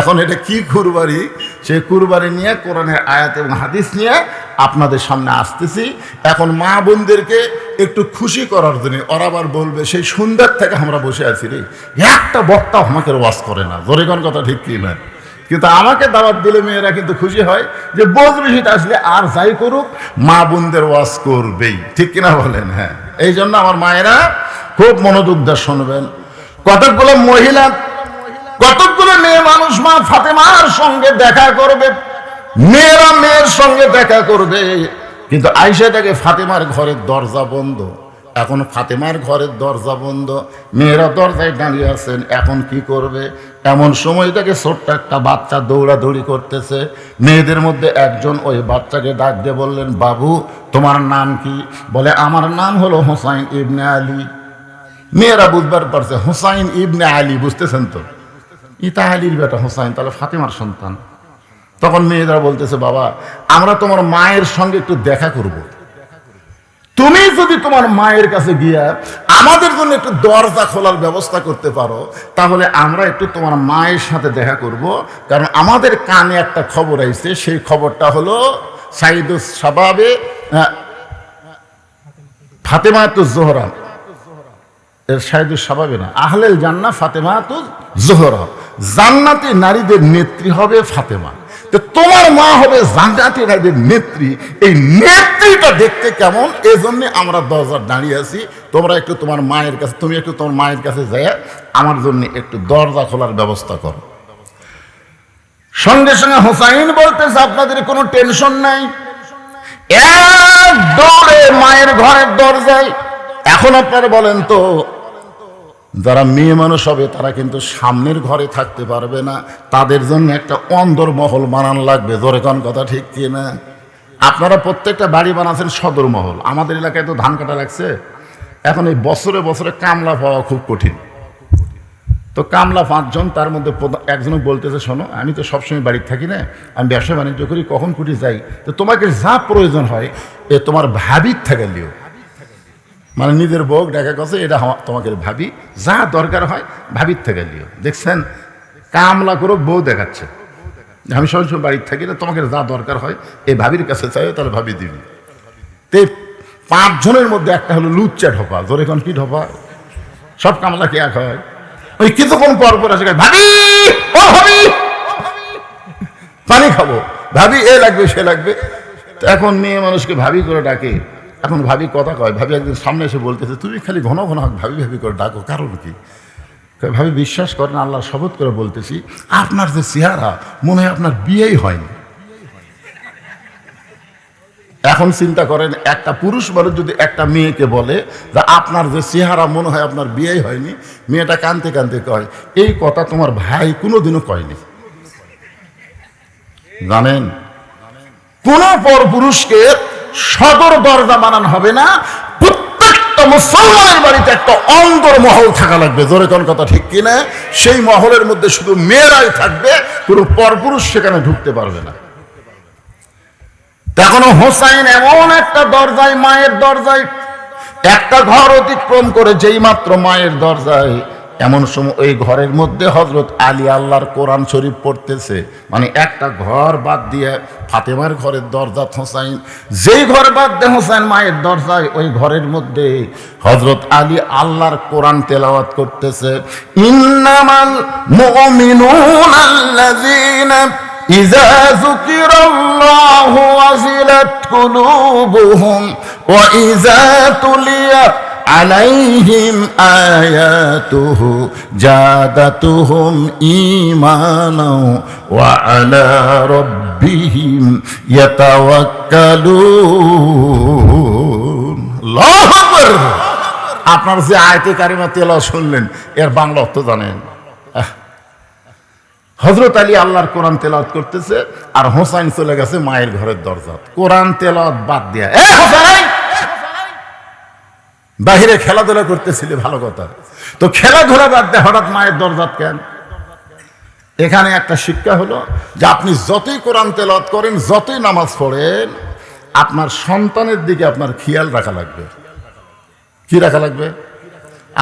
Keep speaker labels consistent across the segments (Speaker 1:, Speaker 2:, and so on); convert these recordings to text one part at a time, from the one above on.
Speaker 1: এখন এটা কি কুরবানি, সেই কুরবানি নিয়ে কোরআনের আয়াত এবং হাদিস নিয়ে আপনাদের সামনে আসতেছি। এখন মা বোনদেরকে একটু খুশি করার জন্য ওরা আবার বলবে সেই সন্ধ্যার থেকে আমরা বসে আছি রে, একটা বক্তা আমাকে ওয়াজ করে না, জোরে কোন কথা ঠিক কি না? কিন্তু আমাকে দাওয়াত দিলে মেয়েরা কিন্তু খুশি হয় যে বজরিশিতে আসলে আর যাই করুক মা বোনদের ওয়াজ করবেই, ঠিক কিনা বলেন? হ্যাঁ, এই জন্য আমার মায়েরা খুব মনোযোগ দিয়ে শুনবেন। কতগুলো মহিলা, কতগুলো মেয়ে মানুষ মা ফাতেমার সঙ্গে দেখা করবে, মেয়েরা মেয়ের সঙ্গে দেখা করবে, কিন্তু আয়েশা থেকে ফাতেমার ঘরের দরজা বন্ধ। এখন ফাতেমার ঘরের দরজা বন্ধ, মেয়েরা দরজায় দাঁড়িয়ে আছেন, এখন কি করবে? এমন সময় থেকে ছোট্ট একটা বাচ্চা দৌড়াদৌড়ি করতেছে। মেয়েদের মধ্যে একজন ওই বাচ্চাকে ডাক দিয়ে বললেন, বাবু তোমার নাম কি? বলে আমার নাম হলো হুসাইন ইবনে আলী। মেয়েরা বুঝবার পারছে হুসাইন ইবনে আলী, বুঝতেছেন তো, ইতা আলীর বেটা হুসাইন, তাহলে ফাতেমার সন্তান। তখন মেয়েরা বলতেছে, বাবা আমরা তোমার মায়ের সঙ্গে একটু দেখা করব, তুমি যদি তোমার মায়ের কাছে গিয়া আমাদের জন্য একটু দরজা খোলার ব্যবস্থা করতে পারো, তাহলে আমরা একটু তোমার মায়ের সাথে দেখা করব। কারণ আমাদের কানে একটা খবর আইছে, সেই খবরটা হলো সাইদুস শাবাবে ফাতেমাতুজ জোহরা, এর সাইদুস শাবাবে না, আহলেল জান্নাহ ফাতেমাতুজ জোহরা, জান্নাতি নারীদের নেত্রী হবে ফাতেমা। তো তোমার মা হবে জান্নাতি নারীদের নেত্রী, এই নেত্রীটা দেখতে কেমন, এই জন্য আমরা দরজার দাঁড়িয়ে আছি। তোমরা একটু তোমার মায়ের কাছে, তুমি একটু তোমার মায়ের কাছে যাই আমার জন্য একটু দরজা খোলার ব্যবস্থা করো। সঙ্গে সঙ্গে হুসাইন বলতেছে, আপনাদের কোনো টেনশন নাই, এক দৌড়ে মায়ের ঘরের দরজায়। এখন আপনারা বলেন তো, যারা মেয়ে মানুষ হবে তারা কিন্তু সামনের ঘরে থাকতে পারবে না, তাদের জন্য একটা অন্দর মহল বানান লাগবে, জোরে কোন কথা ঠিক কি না? আপনারা প্রত্যেকটা বাড়ি বানাচ্ছেন সদর মহল, আমাদের এলাকায় তো ধান কাটা লাগছে, এখন এই বছরে বছরে কামলা পাওয়া খুব কঠিন। তো কামলা 5 জন, তার মধ্যে একজন বলতেছে, শোনো আমি তো সবসময় বাড়িতে থাকি না, আমি ব্যবসা বাণিজ্য করি, কখন কুটি যাই, তো তোমাকে যা প্রয়োজন হয় এ তোমার ভাবির থেকে লিও, মানে নিজের বউ দেখা গেছে এটা তোমাকে ভাবি, যা দরকার হয় ভাবির থেকে লিও। দেখছেন কামলা করে বউ দেখাচ্ছে, আমি সবসময় বাড়িতে থাকি না, তোমাকে যা দরকার হয় এই ভাবির কাছে চাইও, তাহলে ভাবি দিবি। তে 5 জনের মধ্যে একটা হলো লুচ্চা ঢোপা, জোরে কোন কি ঢোপা, সব কামলা কি এক হয়? ওই কিছুক্ষণ পর পর আসে, ভাবি ও ভাবি পানি খাবো, ভাবি এ লাগবে সে লাগবে। তো এখন মেয়ে মানুষকে ভাবি করে ডাকে, এখন ভাবি কথা কয়, ভাবি একদিন সামনে এসে বলতেছে, তুমি খালি ঘন ঘন ভাবি ভাবি করে ডাকো, কারণ কি? ভাবি বিশ্বাস করেন, আল্লাহ শপথ করে বলতেছি, আপনার যে চেহারা মনে হয় আপনার বিয়েই হয়নি। এখন চিন্তা করেন, একটা পুরুষ মানুষ যদি একটা মেয়েকে বলে যে আপনার যে চেহারা মনে হয় আপনার বিয়েই হয়নি, মেয়েটা কাঁদতে কাঁদতে কয়, এই কথা তোমার ভাই কোনোদিনও কয়নি। জানেন, কোন পর পুরুষকে সদর দরজা বানানো হবে না, প্রত্যেকটা মুসলমানের বাড়িতে একটা অন্দর মহল থাকা লাগবে, জোরে কোন কথা ঠিক কিনা? সেই মহলের মধ্যে শুধু মেয়েরাই থাকবে, কোনো পরপুরুষ সেখানে ঢুকতে পারবে না। এখনো হোসাইন এমন একটা দরজায়, মায়ের দরজায়, একটা ঘর অতিক্রম করে যেই মাত্র মায়ের দরজায়, এমন সময় ওই ঘরের মধ্যে হযরত আলী আল্লাহর কোরআন শরীফ পড়তেছে। মানে একটা ঘর বাদ দিয়ে ফাতেমার ঘরের দরজা হোসাইন, যেই ঘর বাদ দিয়ে হোসাইন মায়ের দরজায়, ওই ঘরের মধ্যে হযরত আলী আল্লাহর কোরআন তেলাওয়াত করতেছে। ইন্নামাল মুমিনুনা আল্লাযীনা ইযা যুকিরাল্লাহু ওয়াজিলাত কুলুবুহুম ওয়া ইযা তুলিয়াত আলাইহিম আয়াতুহু জাদাতুহুম ঈমানাও ওয়া আলা রাব্বিহিম ইয়াতাওয়াক্কালুন। আল্লাহু আকবার। আপনারা যে আয়াতে কারিমা তেলাওয়াত শুনলেন, এর বাংলা অর্থ জানেন? হযরত আলী আল্লাহর কোরআন তেলাওয়াত করতেছে, আর হোসাইন চলে গেছে মায়ের ঘরের দরজা, কোরআন তেলাওয়াত বাদ দিয়া। এ হোসাইন, বাহিরে খেলাধুলা করতেছিলে, ভালো কথা, তো খেলাধুলা বাদ দিয়ে হঠাৎ মায়ের দরজাত কেন? এখানে একটা শিক্ষা হলো যে আপনি যতই কোরআন তেলাওয়াত করেন, যতই নামাজ পড়েন, আপনার সন্তানের দিকে আপনার খেয়াল রাখা লাগবে। কি রাখা লাগবে?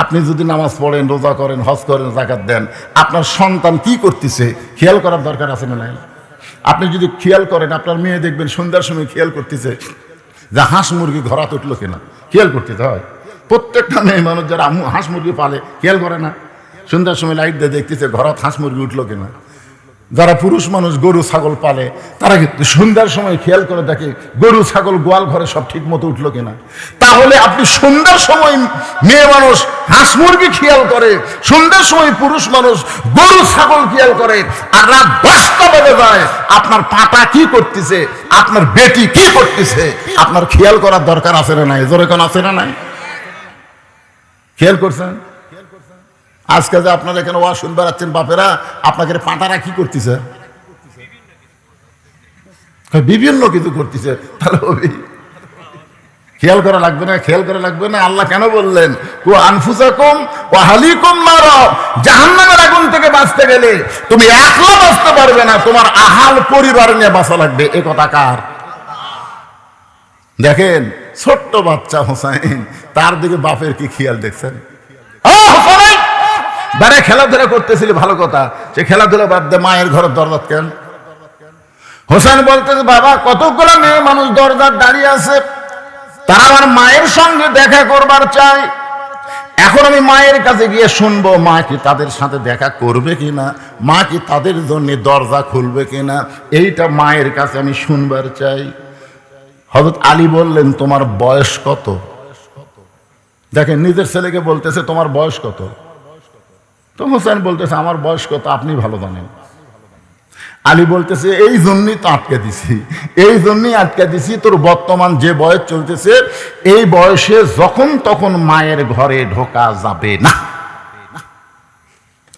Speaker 1: আপনি যদি নামাজ পড়েন, রোজা করেন, হজ করেন, যাকাত দেন, আপনার সন্তান কি করতেছে খেয়াল করার দরকার আছে না নাই? আপনি যদি খেয়াল করেন, আপনার মেয়ে দেখবেন সন্ধ্যার সময় খেয়াল করতেছে যে হাঁস মুরগি ঘরাত উঠলো কিনা, খেয়াল করতে হয়। প্রত্যেকটা মেয়ে মানুষ যারা হাঁস মুরগি পালে খেয়াল করে না? সন্ধ্যার সময় লাইট দিয়ে দেখতেছে ঘরাত হাঁস মুরগি উঠলো কিনা। যারা পুরুষ মানুষ গরু ছাগল পালে তারা কিন্তু সন্ধ্যার সময় খেয়াল করে দেখে গরু ছাগল গোয়াল ঘরে সব ঠিক মতো উঠলো কিনা। তাহলে আপনি সন্ধ্যার সময় মেয়ে মানুষ হাঁস মুরগি খেয়াল করে, সন্ধ্যার সময় পুরুষ মানুষ গরু ছাগল খেয়াল করে, আর রাত 10টা বেজে যায় আপনার পাটা কি করতেছে, আপনার বেটি কি করতেছে, আপনার খেয়াল করার দরকার আছে না নাই? জোরে কোন আছে না নাই? খেয়াল করছেন? আজকে যে আপনারা এখানে ওয়াজ শুনতে বেড়াচ্ছেন, বাপেরা আপনাকে পাঁটারা কি করতেছে? বিভিন্ন কিছু করতেছে। তাহলে খেয়াল করা লাগবে না? খেয়াল করা লাগবে না? আল্লাহ কেন বললেন কু আনফুসাকুম ওয়া আহলিকুম নার, জাহান্নামের আগুন থেকে বাঁচতে গেলে তুমি একলা বাঁচতে পারবে না, তোমার আহাল পরিবার নিয়ে বাঁচা লাগবে। এ কথা কার? দেখেন ছোট্ট বাচ্চা হোসাইন, তার দিকে বাপের কি খেয়াল দেখছেন? বারে খেলাধুলা করতেছিল, ভালো কথা, সে খেলাধুলা বাদ দে, মায়ের ঘরের দরজা কেন? হোসেন বলতেছে বাবা কতগুলো মেয়ে মানুষ দরজার দাঁড়িয়ে আছে, তারা আমার মায়ের সঙ্গে দেখা করবার চাই। এখন আমি মায়ের কাছে গিয়ে শুনবো মা কি তাদের সাথে দেখা করবে কিনা, মা কি তাদের জন্য দরজা খুলবে কিনা, এইটা মায়ের কাছে আমি শুনবার চাই। হযরত আলী বললেন তোমার বয়স কত? দেখেন নিজের ছেলেকে বলতেছে তোমার বয়স কত? তো হোসেন বলতেছে আমার বয়স কত আপনি ভালো জানেন। আলী বলতেছে এই জন্যই তো আটকে দিছি, এই জন্যই আটকে দিছি, তোর বর্তমান যে বয়স চলতেছে এই বয়সে যখন তখন মায়ের ঘরে ঢোকা যাবে না।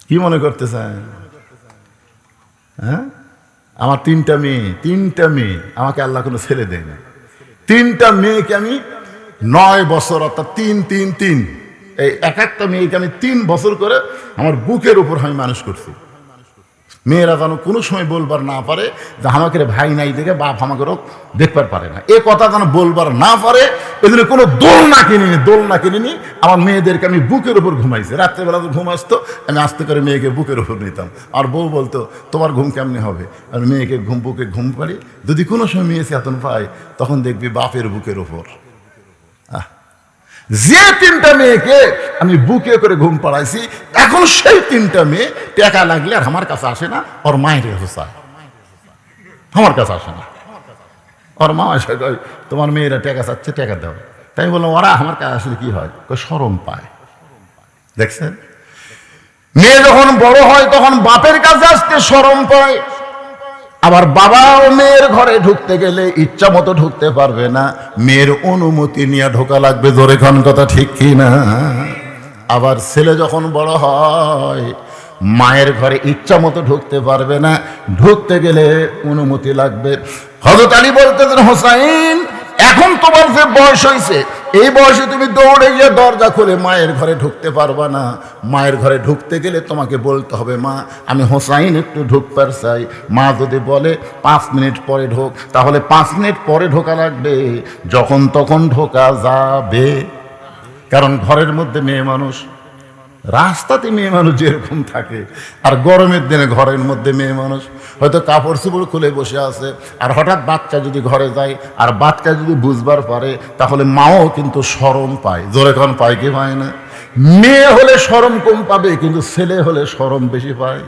Speaker 1: কি মনে করতেছেন? হ্যাঁ, আমার তিনটা মেয়ে, আমাকে আল্লাহ কোনো ছেলে দেয় না। তিনটা মেয়েকে আমি 9 বছর, অর্থাৎ 3 এই একটা মেয়েকে আমি 3 বছর করে আমার বুকের উপর আমি মানুষ করছি। মেয়েরা যেন কোনো সময় বলবার না পারে যে আমাকে ভাই নাই দেখে বাপ আমাকেও দেখবার পারে না, এ কথা যেন বলবার না পারে। এই জন্য কোনো দোলনা কিনিনি, আমার মেয়েদেরকে আমি বুকের উপর ঘুমাইছি। রাত্রেবেলা তো ঘুম আসতো, আমি আস্তে করে মেয়েকে বুকের উপর নিতাম। আর বউ বলতো তোমার ঘুম কেমনি হবে, আর মেয়েকে বুকে ঘুম পারি। যদি কোনো সময় মেয়ে চেতন পাই তখন দেখবি বাপের বুকের উপর। যে 3টা মেয়েকে আমি বুকে করে ঘুম পাড়াইছি, এখন সেই 3টা মেয়ে টাকা লাগলে আর আমার কাছে আসে না, ওর মায়ের কাছে চায়, আমার কাছে আসে না। ওর মা এসে কয় তোমার মেয়েরা টাকা চাচ্ছে, টাকা দাও। তাই বললাম ওরা আমার কাছে আসলে কি হয়, শরম পায়। দেখছেন, মেয়ে যখন বড় হয় তখন বাপের কাছে আসতে শরম পায়। আবার বাবাও মেয়ের ঘরে ঢুকতে গেলে ইচ্ছা মতো ঢুকতে পারবে না, মেয়ের অনুমতি নিয়ে ঢোকা লাগবে। জোরে খান কথা ঠিক কি না? আবার ছেলে যখন বড় হয় মায়ের ঘরে ইচ্ছা মতো ঢুকতে পারবে না, ঢুকতে গেলে অনুমতি লাগবে। হযরত আলী বলতেছেন হোসাইন এখন তোমার যে বয়স হয়েছে, এই বয়সে তুমি দৌড়ে গিয়ে দরজা খুলে মায়ের ঘরে ঢুকতে পারবা না। মায়ের ঘরে ঢুকতে গেলে তোমাকে বলতে হবে মা আমি হোসাইন একটু ঢুকবার চাই। মা যদি বলে 5 মিনিট পরে ঢোক, তাহলে 5 মিনিট পরে ঢোকা লাগবে, যখন তখন ঢোকা যাবে। কারণ ঘরের মধ্যে মেয়ে মানুষ, রাস্তাতে মেয়ে মানুষ যেরকম থাকে, আর গরমের দিনে ঘরের মধ্যে মেয়ে মানুষ হয়তো কাপড় চোপড় খুলে বসে আছে, আর হঠাৎ বাচ্চা যদি ঘরে যায় আর বাচ্চা যদি বুঝবার পারে তাহলে মাও কিন্তু শরম পায়। জোরে কোন পায় কি পায় না? মেয়ে হলে শরম কম পাবে, কিন্তু ছেলে হলে শরম বেশি পায়।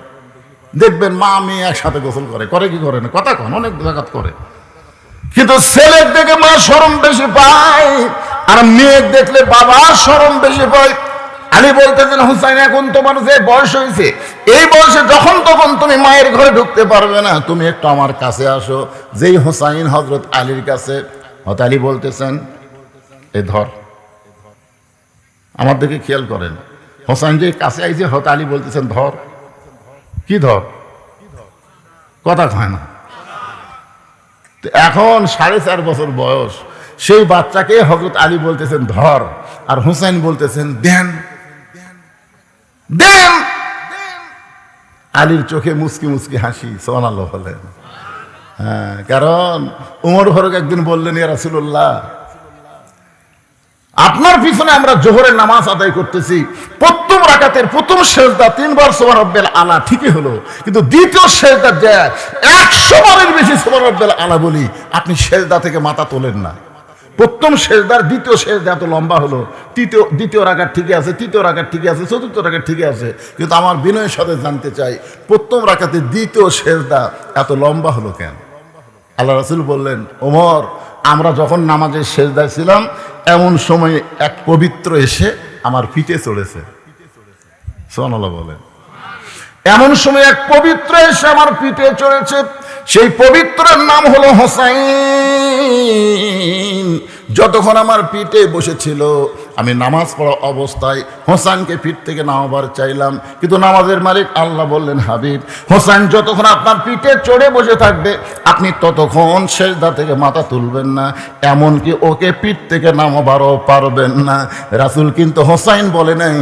Speaker 1: দেখবেন মা মেয়ে একসাথে গোসল করে কি করে না, কথা কন অনেক জায়গা করে, কিন্তু ছেলের দেখে মা শরম বেশি পায়, আর মেয়ে দেখলে বাবা শরম বেশি পায়। আলী বলতেছেন হুসাইন এখন তোমার যে বয়স হয়েছে, এই বয়সে যখন তখন তুমি মায়ের ঘরে ঢুকতে পারবে না, তুমি একটু আমার কাছে আসো। যেই হুসাইন হযরত আলীর কাছে, হযরত আলী বলতেছেন এই ধর, আমার দিকে খেয়াল করেন, হুসাইন যে কাছে আইছে হযরত আলী বলতেছেন ধর। কি ধর? কথা কয় না। এখন 4.5 বছর বয়স, সেই বাচ্চাকে হযরত আলী বলতেছেন ধর, আর হুসাইন বলতেছেন দেন দেন। আলীর চোখে মুচকি মুচকি হাসি, সুবহানাল্লাহ বলেন। হ্যাঁ, কারণ উমর ফারুক একদিন বললেন ইয়া রাসূলুল্লাহ আপনার পিছনে আমরা জোহরের নামাজ আদায় করতেছি, প্রথম রাকাতের প্রথম সেজদা 3 বার সুবহান রাব্বিল আলা ঠিকই হলো, কিন্তু দ্বিতীয় সেজদা যে 100 বারের বেশি সুবহান রাব্বিল আলা বলি, আপনি সেজদা থেকে মাথা তোলেন না। প্রথম সেজদার দ্বিতীয় সেজদা এত লম্বা হলো, দ্বিতীয় রাকাত ঠিকই আছে, তৃতীয় রাকাত ঠিকই আছে, চতুর্থ রাকাত ঠিকই আছে, কিন্তু আমার বিনয়ের সাথে জানতে চাই প্রথম রাকাতের দ্বিতীয় সেজদা এত লম্বা হলো কেন? আল্লাহ রাসূল বললেন, ওমর, আমরা যখন নামাজের সেজদায় ছিলাম এমন সময় এক পবিত্র এসে আমার পিঠে চড়েছে। সুবহানাল্লাহ বলেন। এমন সময় এক পবিত্র এসে আমার পিঠে চড়েছে, সেই পবিত্রের নাম হলো হোসাইন। যতক্ষণ আমার পিঠে বসেছিল আমি নামাজ পড়া অবস্থায় হোসাইনকে পিঠ থেকে নামাবার চাইলাম, কিন্তু নামাজের মালিক আল্লাহ বললেন, হাবিব, হোসাইন যতক্ষণ আপনার পিঠে চড়ে বসে থাকবে আপনি ততক্ষণ সেজদা থেকে মাথা তুলবেন না, এমনকি ওকে পিঠ থেকে নামাবারও পারবেন না। রাসূল কিন্তু হোসাইন বলে নাই,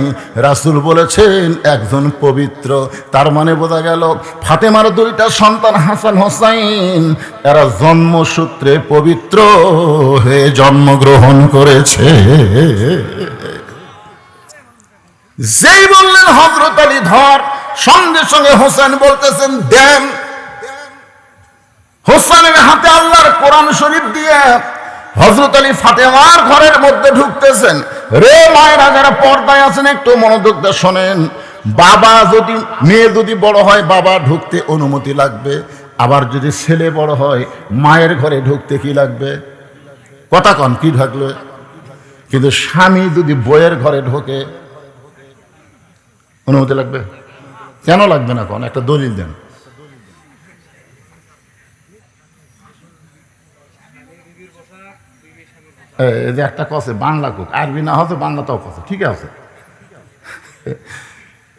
Speaker 1: রাসূল বলেছেন একজন পবিত্র। তার মানে বোঝা গেল ফাতেমার 2টা সন্তান হাসান হোসাইন এরা জন্মসূত্রে পবিত্র হয়ে জন্মগ্রহণ করেছে। যেই বললেন হযরত আলী ধর, সঙ্গে সঙ্গে হোসেন বলতেছেন দেন। হোসেনের হাতে আল্লাহর কোরআন শরীফ দিয়ে হযরত আলী ফাতেমার ঘরের মধ্যে ঢুকতেছেন। রে মায়েরা যারা পর্দায় আছেন একটু মনোযোগ দিয়ে শোনেন। মেয়ে যদি বড় হয় বাবা ঢুকতে অনুমতি লাগবে, আবার যদি ছেলে বড় হয় মায়ের ঘরে ঢুকতে কি লাগবে? কথা কন, কি ঢুকলো? কিন্তু স্বামী যদি বইয়ের ঘরে ঢোকে অনুমতি লাগবে? কেন লাগবে না? কোন একটা দলিল দেন। এই যে একটা কছে বাংলা কুক, আরবি না হচ্ছে বাংলাটাও কছে, ঠিক আছে।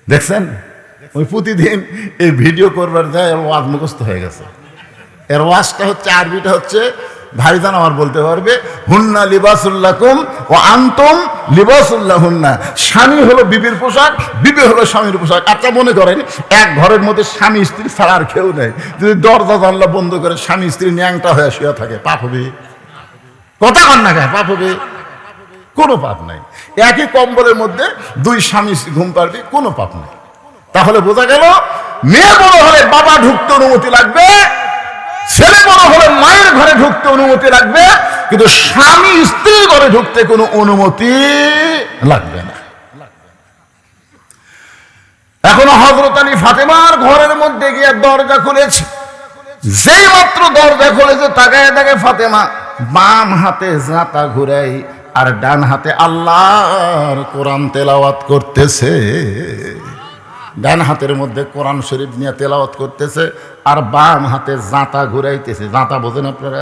Speaker 1: দেখছেন, ওই প্রতিদিন এই ভিডিও করবার যায় এর ওয়াজ মুখস্থ হয়ে গেছে। এর ওয়াজটা হচ্ছে, আরবিটা হচ্ছে ভাইজান আমার বলতে পারবে, হুন্না লিবাসুল্লাকুম ও আনতুম লিবাসুল্লাহুন্না। স্বামী হলো বিবির পোশাক, বিবি হলো স্বামীর পোশাক। আচ্ছা মনে করেন এক ঘরের মধ্যে স্বামী স্ত্রী ছাড়া আর কেউ নেই, যদি দরজা জানলা বন্ধ করে স্বামী স্ত্রী ন্যাংটা হয়ে শুয়ে থাকে, পাপ হবে? কথা কন না, পাপ হবে? কোনো পাপ নাই। একই কম্বলের মধ্যে 2 স্বামী ঘুম পারবে, কোনো পাপ নাই। তাহলে বোঝা গেল মেয়ে বড় হলে বাবা ঢুকতে অনুমতি লাগবে, ছেলে বড় হলে মায়ের ঘরে ঢুকতে অনুমতি লাগবে, কিন্তু স্বামী স্ত্রীর ঘরে ঢুকতে কোনো অনুমতি লাগবে না। এখনো হযরত আলী ফাতেমার ঘরের মধ্যে গিয়ে দরজা খুলেছে। যেই মাত্র দরজা খুলেছে তাকায় দেখে ফাতেমা বাম হাতে জাতা ঘুরাই আর ডান হাতে আল্লাহর কোরআন তেলাওয়াত করতেছে। ডান হাতের মধ্যে কোরআন শরীফ নিয়ে তেলাওয়াত করতেছে আর বাম হাতে জাঁতা ঘুরাইতেছে। জাঁতা বোঝেন আপনারা?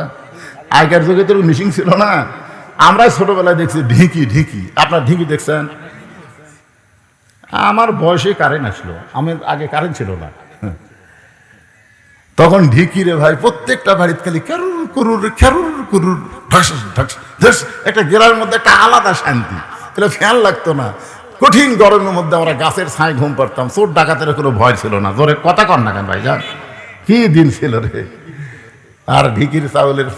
Speaker 1: আগের যুগে তো মিশিং ছিল না, আমরা ছোটবেলায় দেখছি ঢিকি। ঢিকি, আপনার ঢিকি দেখছেন? আমার বয়সে কারেন্ট আসলো, আমি আগে কারেন্ট ছিল না। তখন ঢিকি রে ভাই প্রত্যেকটা বাড়িতে খালি ক্যারুর কুরুর ক্যারুর কুরুর ঢাস ঢাস ঢাস, একটা গ্রামের মধ্যে একটা আলাদা শান্তি। তাহলে ফ্যান লাগতো না। কঠিন গরমের মধ্যে আমরা গাছের ছায় ঘুম পারতাম, চোর ডাকাতের কোনো ভয় ছিল না। জোরে কথা কর না কেন ভাই, যান কি দিন ছিল রে। আর ঢিকির চাউলের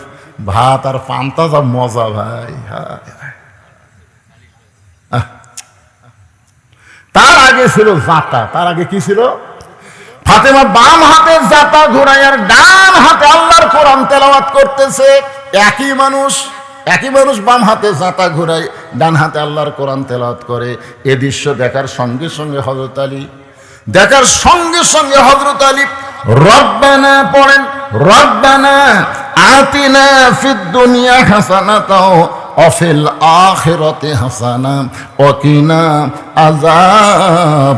Speaker 1: ভাত আর পান্তা যা মজা ভাই। তার আগে ছিল জাঁতা। তার আগে কি ছিল? ফাতেমা বাম হাতে জাঁতা ঘোরায় আর ডান হাতে আল্লাহর কোরআন তেলাওয়াত করতেছে। একই মানুষ বাম হাতে জাঁতা ঘোরায়, ডান হাতে আল্লাহর কোরআন তেলাওয়াত করে। এ দৃশ্য দেখার সঙ্গে সঙ্গে হযরত আলী রব্বানা পড়েন, রব্বানা আতিনা ফিদ দুনিয়া হাসানাতাও ওয়া ফিল আখিরাতি হাসানা ওয়া কিনা আযাবান্নার।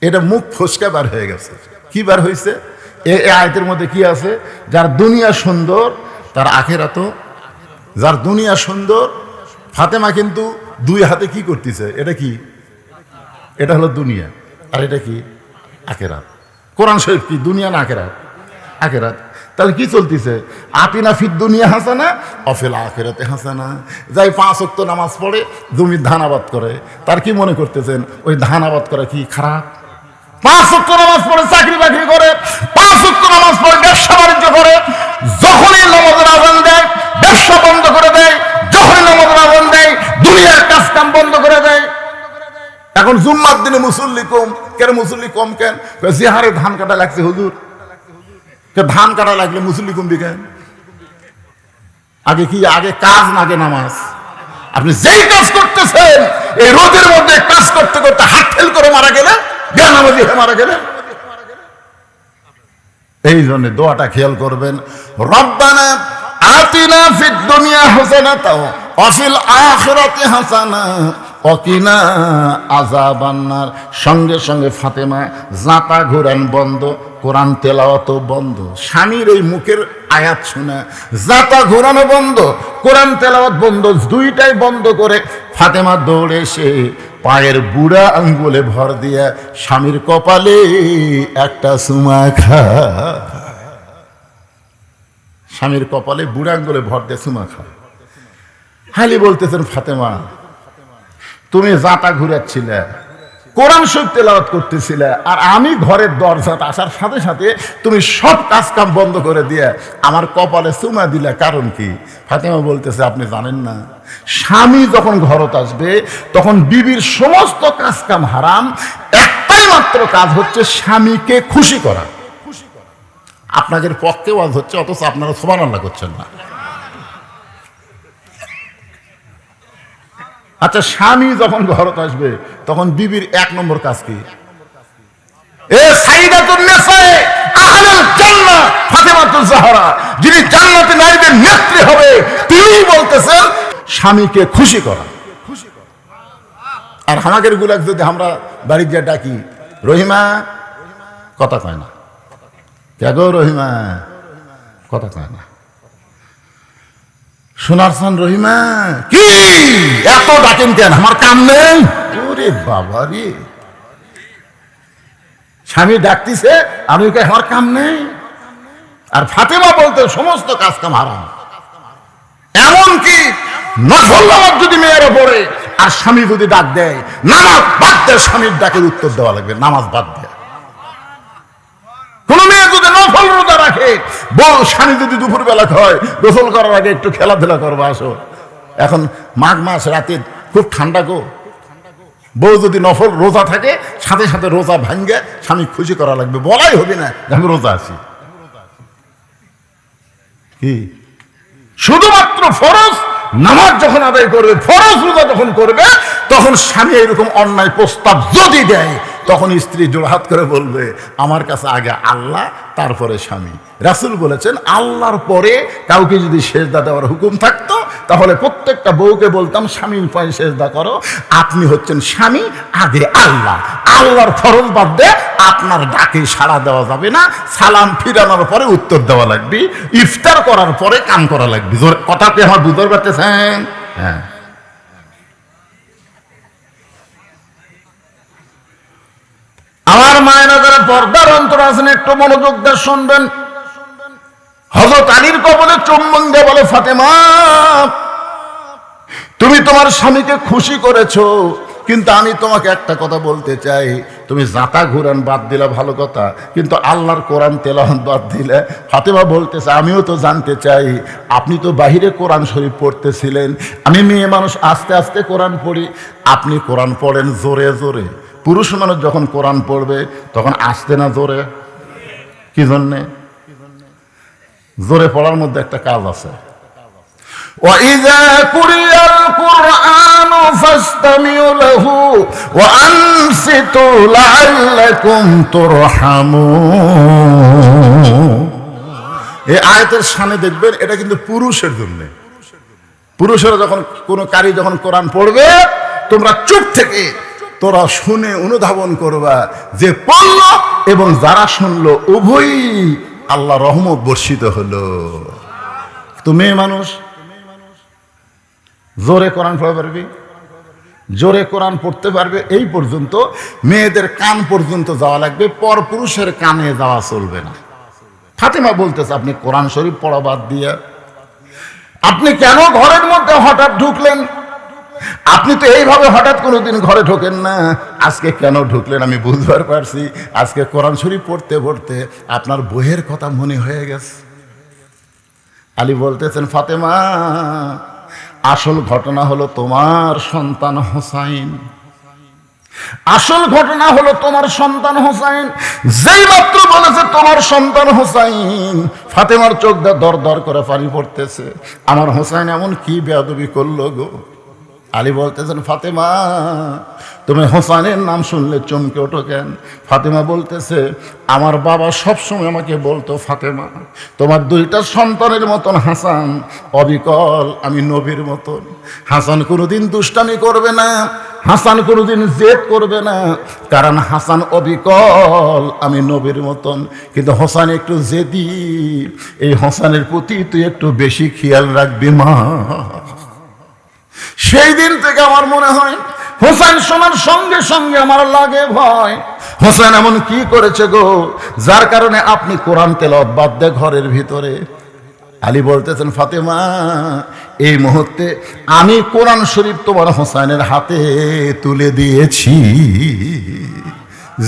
Speaker 1: এটা মুখ ফসকে বার হয়ে গেছে। কি বার হয়েছে? এই আয়াতের মধ্যে কি আছে? যার দুনিয়া সুন্দর তার আখিরাতও। যার দুনিয়া সুন্দর, ফাতেমা কিন্তু 2 হাতে কি করতেছে? এটা কি? এটা হলো দুনিয়া, আর এটা কি? আখিরাত। কোরআন শরীফ কি দুনিয়া না আখিরাত? আখিরাত। তাহলে কি চলতেছে? আতিনা ফিদ দুনিয়া হাসানা ওয়া ফিল আখিরাতি হাসানা। যাই 5 ওয়াক্ত নামাজ পড়ে, জমির ধান আবাদ করে, তার কি মনে করতেছেন ওই ধান আবাদ করা কি খারাপ? 5 ওয়াক্ত নামাজ পড়ে চাকরি বাকরি করে, 5 ওয়াক্ত নামাজ পড়ে ব্যবসা বাণিজ্য করে, যখনই নামাজের আযান দেয় ব্যবসা বন্ধ করে দেয়, জোহরের নামাজ বন্ধ দেয়, দুনিয়ার কাজ কাম বন্ধ করে দেয়। এখন জুম্মার দিনে মুসল্লি কম কেন? মুসল্লি কম কেন? যে হারে ধান কাটা লাগছে হুজুর, ধান কাটা লাগলে মুসল্লি কমবি কেন? আগে কি? আগে কাজ না আগে নামাজ? আপনি যেই কাজ করতেছেন এই রোদের মধ্যে কাজ করতে করতে হাত ফেল করে মারা গেলে, বেনামাজি হয়ে মারা গেলে। এই জন্য দোয়াটা খেয়াল করবেন, রব্বানা আতিনা ফিদ দুনিয়া হাসানাতাও ওয়া ফিল আখিরাতি হাসানা ওয়া কিনা আযাবান নার। সঙ্গে সঙ্গে ফাতেমা জাতা ঘোরান বন্ধ, কোরআন তেলাওয়াত বন্ধ। স্বামীর এই মুখের আয়াত শুনে জাতা ঘোরানো বন্ধ, কোরআন তেলাওয়াত বন্ধ, দুইটাই বন্ধ করে ফাতেমা দৌড়ে এসে পায়ের বুড়া আঙ্গুলে ভর দিয়া স্বামীর কপালে একটা চুমা খা। স্বামীর কপালে বুড়া আঙ্গুলে ভর দিয়ে চুমা খা। হালি বলতেছেন, ফাতেমা তুমি জাতা ঘুরাচ্ছিলে, কোরআন শরীফ তেলাওয়াত করতেছিলে, আর আমি ঘরের দরজাতে আসার সাথে সাথে তুমি সব কাজ কাম বন্ধ করে দিয়ে আমার কপালে চুমা দিলে, কারণ কি? ফাতেমা বলতেছে, আপনি জানেন না, স্বামী যখন ঘরত আসবে তখন বিবির সমস্ত কাজ কাম হারাম, একটাই মাত্র কাজ হচ্ছে স্বামীকে খুশি করা। আপনাদের পক্ষে ওয়াজ হচ্ছে, অথচ আপনারা সুবহানাল্লাহ করছেন না। আচ্ছা, স্বামী যখন ঘরত আসবে তখন বিবির এক নম্বর কাজ কি? এ সাইয়্যিদাতুন নিসা আহলুল জান্নাহ ফাতেমাতুজ জাহরা, যিনি জান্নাতে নারীদের নেত্রী হবে, তিনি বলতেছেন স্বামীকে খুশি করা। আর আমাদের গুলাক যদি আমরা বাড়ি গিয়ে ডাকি, রহিমা, কথা কয় না। কে গো রহিমা? কথা কয় না। সোনার চান রহিমা, কি এত ডাকেন কেন? আমার কাম নেই। ওরে বাবা রে, স্বামী ডাকতিছে, আমি কে আমার কাম নেই? আর ফাতেমা বলতে সমস্ত কাজ কাম হারাম। এমনকি নফল নামাজ যদি মেয়েরা পড়ে আর স্বামী যদি ডাক দেয়, নামাজ বাদ দেয়, স্বামীর ডাকের উত্তর দেওয়া লাগবে, নামাজ বাদ দেয়। কোন মেয়ে যদি নফল রোজা রাখে, বল স্বামী যদি দুপুর বেলা হয় গোসল করার আগে একটু খেলাধুলা করবো, আসো। এখন মাঘ মাস, রাতে খুব ঠান্ডা গো, বউ যদি নফল রোজা থাকে, সাথে সাথে রোজা ভাঙ্গে স্বামী খুশি করা লাগবে, বলাই হবে না আমি রোজা আছি। কি শুধুমাত্র ফরজ নামাজ যখন আদায় করবে, ফরজ রোজা যখন করবে, তখন স্বামী এরকম অন্যায় প্রস্তাব যদি দেয়, তখন স্ত্রী জোড়হাত করে বলবে, আমার কাছে আগে আল্লাহ, তারপরে স্বামী। রাসূল বলেছেন, আল্লাহর পরে কাউকে যদি সেজদা দেওয়ার হুকুম থাকতো, তাহলে প্রত্যেকটা বউকে বলতাম স্বামীর পায়ে সেজদা করো। আপনি হচ্ছেন স্বামী, আগে আল্লাহ। আল্লাহর ফরজ বাদ দিয়ে আপনার ডাকে সাড়া দেওয়া যাবে না। সালাম ফিরানোর পরে উত্তর দেওয়া লাগবে, ইফতার করার পরে কাম করা লাগবে। কথা কি আমার বুঝতে পারতেছেন? হ্যাঁ। আমার মায়েরা যারা পর্দার অন্তর আছেন, একটু মনোযোগ দিয়ে শুনবেন। হযরত আলীর কবরে চুম্বন দিয়ে বলে, ফাতেমা, তুমি তোমার স্বামীকে খুশি করেছো, কিন্তু আমি তোমাকে একটা কথা বলতে চাই, তুমি জাতা ঘুরান বাদ দিলে ভালো কথা, কিন্তু আল্লাহর কোরআন তেলাওয়াত বাদ দিলে। ফাতেমা বলতেছে, আমিও তো জানতে চাই, আপনি তো বাহিরে কোরআন শরীফ পড়তেছিলেন, আমি মেয়ে মানুষ আস্তে আস্তে কোরআন পড়ি, আপনি কোরআন পড়েন জোরে জোরে। পুরুষ মানুষ যখন কোরআন পড়বে তখন আসতে না জোরে? কি জন্যে? জোরে পড়ার মধ্যে একটা কাজ আছে। وَإِذَا قُرِئَ الْقُرْآنُ فَاسْتَمِعُوا لَهُ وَأَنصِتُوا لَعَلَّكُمْ تُرْحَمُونَ। এই আয়াতের সামনে দেখবেন, এটা কিন্তু পুরুষের জন্য। পুরুষেরা যখন কোনো কারি যখন কোরআন পড়বে, তোমরা চুপ থেকে তোরা শুনে অনুধাবন করবা যে পড়ল এবং যারা শুনলো উভয়ই আল্লাহ রহমত বর্ষিত হলো। তো মেয়ে মানুষ জোরে কোরআন পড়তে পারবে, জোরে কোরআন পড়তে পারবে, এই পর্যন্ত মেয়েদের কান পর্যন্ত যাওয়া লাগবে, পর পুরুষের কানে যাওয়া চলবে না। ফাতেমা বলতেছে, আপনি কোরআন শরীফ পড়া বাদ দিয়ে আপনি কেন ঘরের মধ্যে হঠাৎ ঢুকলেন? আপনি তো এইভাবে হঠাৎ কোনোদিন ঘরে ঢোকেন না, আজকে কেন ঢুকলেন আমি বুঝবার পারছি। আজকে কোরআন শরীফ পড়তে পড়তে আপনার বইয়ের কথা মনে হয়ে গেছে। আলী বলতেছেন, ফাতেমা, আসল ঘটনা হলো তোমার সন্তান হোসাইন। আসল ঘটনা হলো তোমার সন্তান হোসাইন। যেই মাত্র বলেছে তোমার সন্তান হোসাইন, ফাতেমার চোখ দিয়ে দর দর করে পানি পড়তেছে। আমার হোসাইন এমন কি বেয়াদবি করলো গো? আলী বলতেছেন, ফাতেমা, তুমি হোসাইনের নাম শুনলে চমকে ওঠো কেন? ফাতেমা বলতেছে, আমার বাবা সবসময় আমাকে বলতো, ফাতেমা, তোমার দুইটা সন্তানের মতন হাসান অবিকল আমি নবীর মতন। হাসান কোনোদিন দুষ্টামি করবে না, হাসান কোনোদিন জেদ করবে না, কারণ হাসান অবিকল আমি নবীর মতন। কিন্তু হোসান একটু জেদি, এই হোসানের প্রতি তুই একটু বেশি খেয়াল রাখবি মা। সেই দিন থেকে আমার মনে হয় হোসেন শোনার সঙ্গে সঙ্গে আমার লাগে ভয়। হোসেন এমন কি করেছে গো, যার কারণে আপনি কোরআন তেলাওয়াত বাদ দিয়ে ঘরের ভিতরে? আলী বলতেছেন, ফাতেমা, এই মুহূর্তে আমি কোরআন শরীফ তোমার হোসেনের হাতে তুলে দিয়েছি।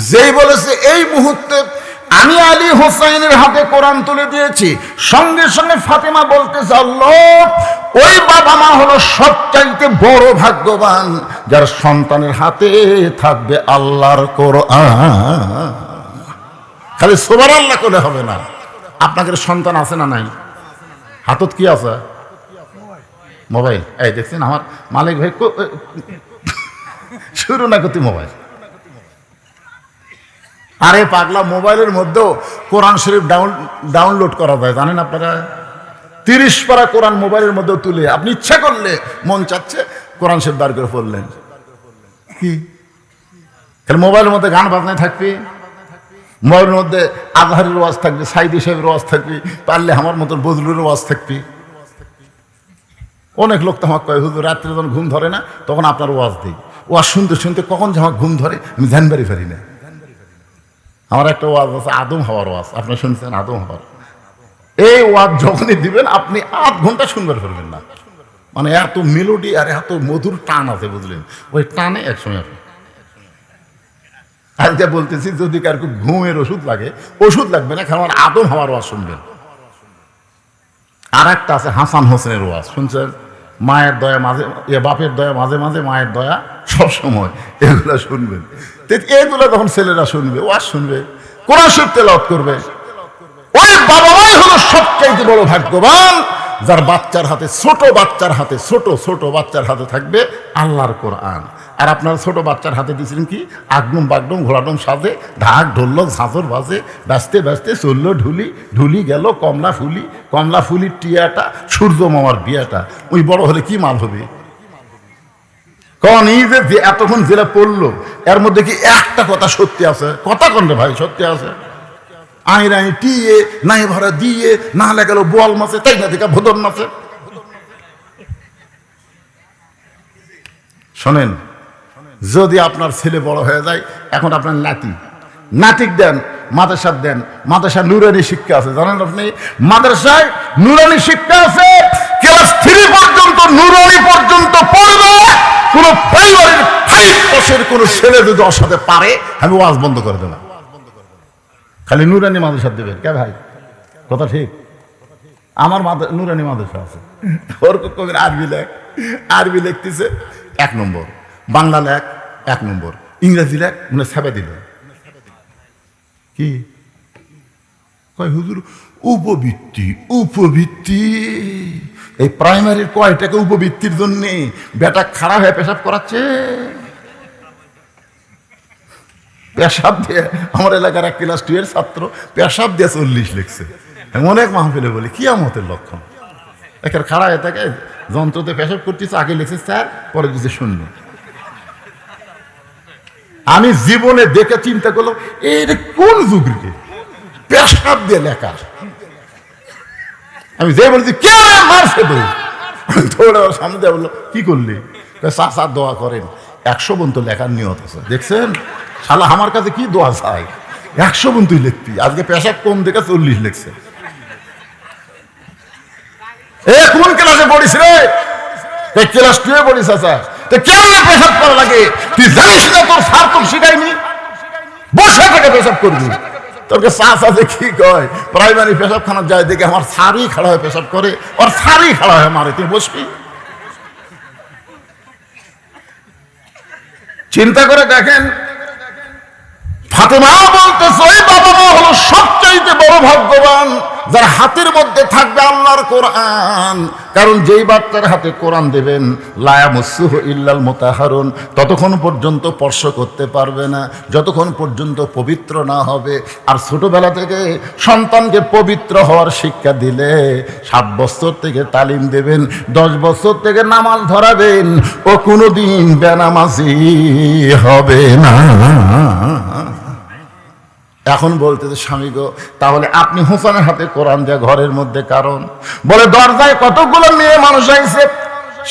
Speaker 1: যেই বলেছে এই মুহূর্তে আমি আলী হোসাইনের হাতে কোরআন তুলে দিয়েছি, সঙ্গে সঙ্গে ফাতেমা বলতেছে, আল্লাহ, ওই বাবা মা হলো সবচাইতে বড় ভাগ্যবান যার সন্তানের হাতে থাকবে আল্লাহর কোরআন। খালি সুবহানাল্লাহ করলে হবে না। আপনাদের সন্তান আছে না নাই? হাতত কি আছে? মোবাইল। এই দেখছেন আমার মালিক ভাই শুরু না করতে মোবাইল। আরে পাগলা, মোবাইলের মধ্যেও কোরআন শরীফ ডাউনলোড করা যায়, জানেন আপনারা? 30 পারা কোরআন মোবাইলের মধ্যেও তুলে আপনি ইচ্ছা করলে মন চাচ্ছে কোরআন শরীফ বার করে পড়লেন। কি মোবাইলের মধ্যে গান বাজনায় থাকবে, মোবাইলের মধ্যে আজহারের ওয়াজ থাকবে, সাইদি সাহেবের ওয়াজ থাকবে, পারলে আমার মতন বজলুরের ওয়াজ থাকবে। অনেক লোক তো আমাকে কয়, হুজুর রাত্রে যখন ঘুম ধরে না তখন আপনার ওয়াজ দিই। ওয়াজ শুনতে শুনতে কখন যে আমার ঘুম ধরে আমি ধ্যানবাড়ি পারি না। আমার একটা ওয়াজ আছে, আদম হওয়ার ওয়াজ, আপনি শুনছেন? আদম হওয়ার এই ওয়াজ যখনই দিবেন আপনি 8 ঘন্টা শুনবার পারবেন না। মানে এত মেলোডি আর এত মধুর টান আছে, বুঝলেন? ওই টানে একসময় আপনি আজকে বলতেছি, যদি কার ঘুমের ওষুধ লাগে, ওষুধ লাগবে না, কারণ আদম হওয়ার ওয়াজ শুনবেন। আর একটা আছে হাসান হোসেনের ওয়াজ, শুনছেন? মায়ের দয়া মাঝে, বাপের দয়া মাঝে মাঝে, মায়ের দয়া সব সময়, এগুলা শুনবেন। এগুলো যখন ছেলেরা শুনবে, ওয়াজ শুনবে, কোরআন শরীফ তেলাওয়াত করবে, ওই বাবা মাই হলো সবচাইতে বড় ভাগ্যবান যার বাচ্চার হাতে, ছোট বাচ্চার হাতে, ছোট বাচ্চার হাতে থাকবে আল্লাহর কোরআন। আর আপনার ছোট বাচ্চার হাতে দিয়েছিলেন কি? আগডুম বাগডুম ঘোড়াডুম সাজে, ঢাক ঢোলক ঝাঁঝর বাজে, ব্যস্তে ব্যস্তে চললো ঢুলি, ঢুলি গেল কমলা ফুলির টিয়াটা, সূর্য মামার বিয়াটা। ওই বড় হলে কি মাল হবে? কারণ এই যে এতক্ষণ যেটা পড়লো এর মধ্যে কি একটা কথা সত্যি আছে? কথা কোন রে ভাই সত্যি আছে? আইরাই টিয়ে নাই ভরা দিয়ে না হলে গেল বোয়াল মাছে, তাই না দেখা ভোদন মাছে। শোনেন, যদি আপনার ছেলে বড় হয়ে যায়, এখন আপনার নাতিক দেন, মাদ্রাসা দেন, মাদ্রাসা নুরানি শিক্ষা আছে, জানেন আপনি? মাদ্রাসায় নুরানি শিক্ষা আছে, ক্লাস 3 পর্যন্ত নুরানি পর্যন্ত পড়বে। কোন পরিবারের 5 বছর কোন ছেলে যদি ওর সাথে পারে, আমি ওয়াজ বন্ধ করে দেব। খালি নুরানি মাদ্রাসা দেবেন কে ভাই? কথা ঠিক? আমার নুরানি মাদ্রাসা আছে, ওর কবির আরবি লিখতেছে 1 নম্বর, বাংলা লেখ 1 নম্বর, ইংরেজি লেখ মানে ছাপে দিল। কি কয় হুজুর? উপবৃত্তি। এই প্রাইমারির কয়টাকে উপবৃত্তির জন্য বেটা খারাপ হয়ে পেশাব করাচ্ছে। পেশাব দিয়ে আমার এলাকার 1 ক্লাস 2 এর ছাত্র পেশাব দিয়ে 40 লিখছে। অনেক মাহফিলে বলি কিয়ামতের লক্ষণ। একের খাড়া হয়ে থাকে, যন্ত্রতে পেশাব করতেছে, আগে লিখছে স্যার, পরে দিচ্ছে শূন্য। আমি জীবনে দেখে চিন্তা করলাম, এটা কোন যুগ রে পেশাব দিয়ে লেখা? আমি যে বলছি কে মারছে দৌড়ে সামনে দিয়ে বললো, কি করলি? চাচা দোয়া করেন, 100 বন্ধু লেখার নিয়ত আছে, দেখছেন? শালা আমার কাছে কি দোয়া চাই? 100 বন্ধুই লিখতি, আজকে পেশাব কম দেখে 40 লিখছে। এ কোন ক্লাসে পড়িস রে? ক্লাস 2 এ পড়িস। আচ্ছা কেমন পেশাব করা লাগে তুই জানিস না? তোর স্যার তোর শিখায়নি? বসে থেকে পেশাব করবি। তোকে চাচা কি কয়, প্রাইমারি পেশাবখানা যায় দেখে আমার সারি খাড়া হয়ে পেশাব করে, ওর সারি খাড়া হয়ে মারে, তুই বসবি? চিন্তা করে দেখেন, ফাতেমা বলতেছে ওই বাবা মা হলো সবচাইতে বড় ভাগ্যবান যার হাতের মধ্যে থাকবে আল্লাহর কোরআন। কারণ যেই বাচ্চার হাতে কোরআন দেবেন, লা ইয়ামাসসুহু ইল্লাল মুতাহহারুন, ততক্ষণ পর্যন্ত স্পর্শ করতে পারবে না যতক্ষণ পর্যন্ত পবিত্র না হবে। আর ছোটবেলা থেকে সন্তানকে পবিত্র হওয়ার শিক্ষা দিলে 7 বছর থেকে তালিম দেবেন, 10 বছর থেকে নামাজ ধরাবেন, ও কোনোদিন বেনামাজি হবে না। এখন বলতেছে স্বামী গো, তাহলে আপনি হোসেনের হাতে কোরআন দেয়া ঘরের মধ্যে কারণ? বলে দরজায় কতগুলো মেয়ে মানুষ আইছে,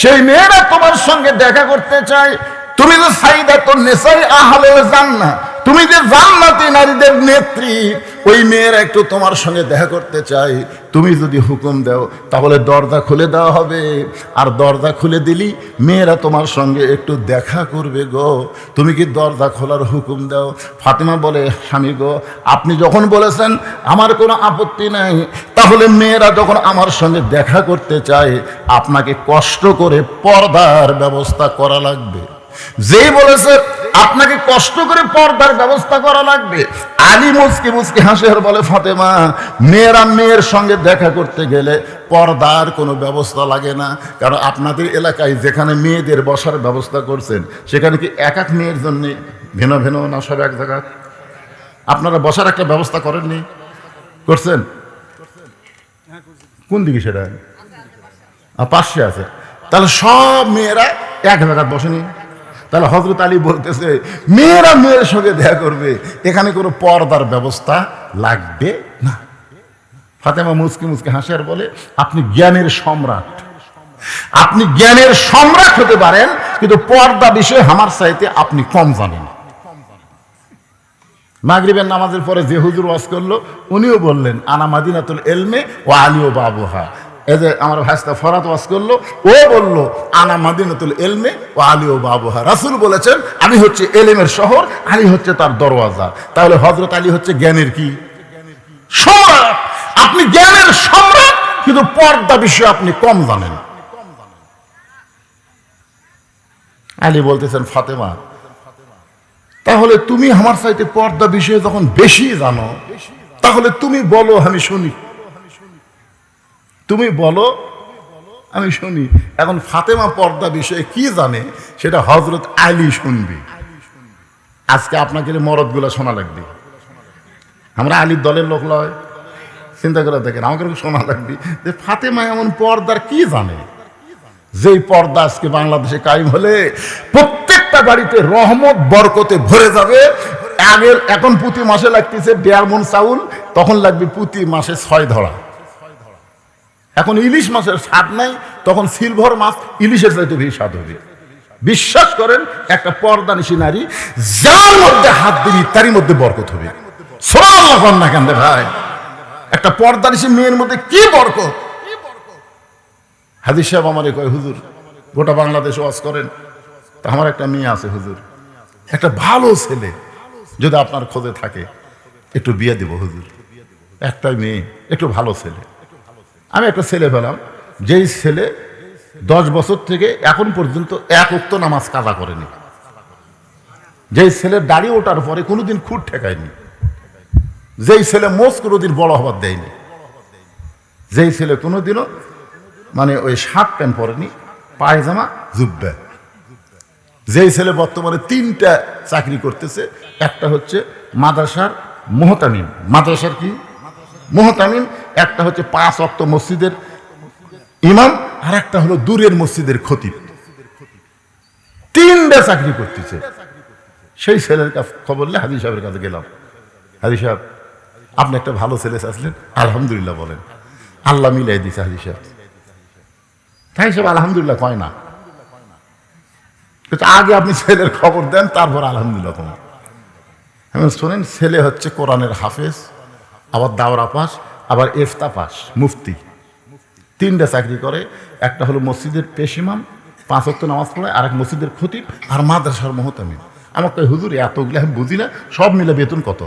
Speaker 1: সেই মেয়েরা তোমার সঙ্গে দেখা করতে চায়। তুমি যে সাইদাতুন নিসাই আহলুল জান্নাহ, তুমি যে জান্নাতি নারীদের নেত্রী, ওই মেয়েরা একটু তোমার সঙ্গে দেখা করতে চাই। তুমি যদি হুকুম দাও তাহলে দরজা খুলে দেওয়া হবে, আর দরজা খুলে দিলি মেয়েরা তোমার সঙ্গে একটু দেখা করবে গো। তুমি কি দরজা খোলার হুকুম দাও? ফাতেমা বলে স্বামী গো, আপনি যখন বলেছেন আমার কোনো আপত্তি নাই, তাহলে মেয়েরা যখন আমার সঙ্গে দেখা করতে চায় আপনাকে কষ্ট করে পর্দার ব্যবস্থা করা লাগবে। যেই বলেছে আপনাকে কষ্ট করে পর্দার ব্যবস্থা করা লাগবে, আলী মুচকি মুচকি হাসে আর বলে ফাতেমা, মেয়েরা মেয়ের সঙ্গে দেখা করতে গেলে পর্দার কোনো ব্যবস্থা লাগে না। কারণ আপনাদের এলাকায় যেখানে মেয়েদের বসার ব্যবস্থা করছেন, সেখানে কি এক এক মেয়ের জন্য ভিন্ন ভিন্ন না, সব এক জায়গায়? আপনারা বসার একটা ব্যবস্থা করেননি? করছেন? কোন দিকে সেটা? পাশে আছে। তাহলে সব মেয়েরা এক জায়গায় বসেনি। তাহলে হযরত আলী বলতেছে মেয়েরা মেয়ের সঙ্গে দেখা করবে, এখানে কোনো পর্দার ব্যবস্থা লাগবে না। ফাতেমা মুচকি মুচকি হাসে আর বলে, আপনি জ্ঞানের সম্রাট, আপনি জ্ঞানের সম্রাট হতে পারেন, কিন্তু পর্দা বিষয়ে আমার চাইতে আপনি কম জানেন। মাগরিবের নামাজের পরে যে হুজুর ওয়াজ করলো, উনিও বললেন আনা মাদিনাতুল ইলমে ওয়া আলী বাবুহা। এই যে আমার ভাইস্তা ফরাত ওয়াজ করলো, ও বললো আনা মাদিনাতুল ইলমে ওয়া আলী বাবুহা। রাসূল বলেছেন আমি হচ্ছে এলেমের শহর, আলী হচ্ছে তার দরওয়াজা। তাহলে হযরত আলী হচ্ছে জ্ঞানের কি সম্রাট। আপনি জ্ঞানের সম্রাট, কিন্তু পর্দা বিষয়ে আপনি কম জানেন। আলী বলতেছেন ফাতেমা, তাহলে তুমি আমার চাইতে পর্দা বিষয়ে যখন বেশি জানো, তাহলে তুমি বলো আমি শুনি, তুমি বলো আমি শুনি। এখন ফাতেমা পর্দা বিষয়ে কি জানে সেটা হযরত আলী শুনবি। আজকে আপনাকে মরদগুলা শোনা লাগবে। আমরা আলীর দলের লোক লয়, চিন্তা করে দেখেন, আমাকে শোনা লাগবে যে ফাতেমা এমন পর্দার কি জানে, যেই পর্দা আজকে বাংলাদেশে কায়েম হলে প্রত্যেকটা বাড়িতে রহমত বরকতে ভরে যাবে। এখন প্রতি মাসে লাগতেছে 1.5 মণ চাউল, তখন লাগবে প্রতি মাসে 6 ধরা। এখন ইলিশ মাছের স্বাদ নাই, তখন সিলভার মাছ ইলিশের চাইতে বেশি স্বাদ হবে। বিশ্বাস করেন, একটা পর্দানিশী নারী যার মধ্যে হাত দিবি তারই মধ্যে বরকত হবে। সুবহানাল্লাহ না কেন ভাই? একটা পর্দানিশী মেয়ের মধ্যে কি বরকত! হাদিস সাহেব আমারে কয়, হুজুর গোটা বাংলাদেশ ওয়াজ করেন, তা আমার একটা মেয়ে আছে হুজুর, একটা ভালো ছেলে যদি আপনার খোঁজে থাকে একটু বিয়ে দিব হুজুর। একটাই মেয়ে, একটু ভালো ছেলে। আমি একটা ছেলে পেলাম, যেই ছেলে 10 বছর থেকে এখন পর্যন্ত 1 ওয়াক্ত নামাজ কাজা করেনি, যেই ছেলে দাড়ি ওঠার পরে কোনোদিন খুঁট ঠেকায়নি, যেই ছেলে মোষ কোনোদিন বড় হবার দেয়নি, যেই ছেলে কোনোদিনও মানে ওই শার্ট প্যান্ট পরেনি, পায়জামা জুব্বা, যেই ছেলে বর্তমানে 3টা চাকরি করতেছে। একটা হচ্ছে মাদ্রাসার মুহতামিম, মাদ্রাসার কি মুহতামিম, একটা হচ্ছে 5 ওয়াক্ত মসজিদের ইমাম, আর একটা হলো দূরের মসজিদের খতিব। 3টা চাকরি করতেছে। সেই ছেলের কাছে খবর নিয়ে হাজী সাহেবের কাছে গেলাম, হাজী সাহেব আপনি একটা ভালো ছেলে চাচ্ছিলেন, আলহামদুলিল্লাহ বলেন। আল্লাহ মিলাই দিছে হাজী সাহেব। তাই সব আলহামদুলিল্লাহ কয় না, আগে আপনি ছেলের খবর দেন, তারপর আলহামদুলিল্লাহ কম। আমি শোনেন, ছেলে হচ্ছে কোরআনের হাফেজ, আবার দাওরা পাস, আবার ইফতা পাস, মুফতি। 3টা চাকরি করে। একটা হলো মসজিদের পেশিমাম, 5 ওয়াক্ত নামাজ পড়ে, আর এক মসজিদের খতিব, আর মাদ্রাসার মুহতামিম। আমার কয় হুজুর এতগুলো আমি বুঝি না, সব মিলে বেতন কত?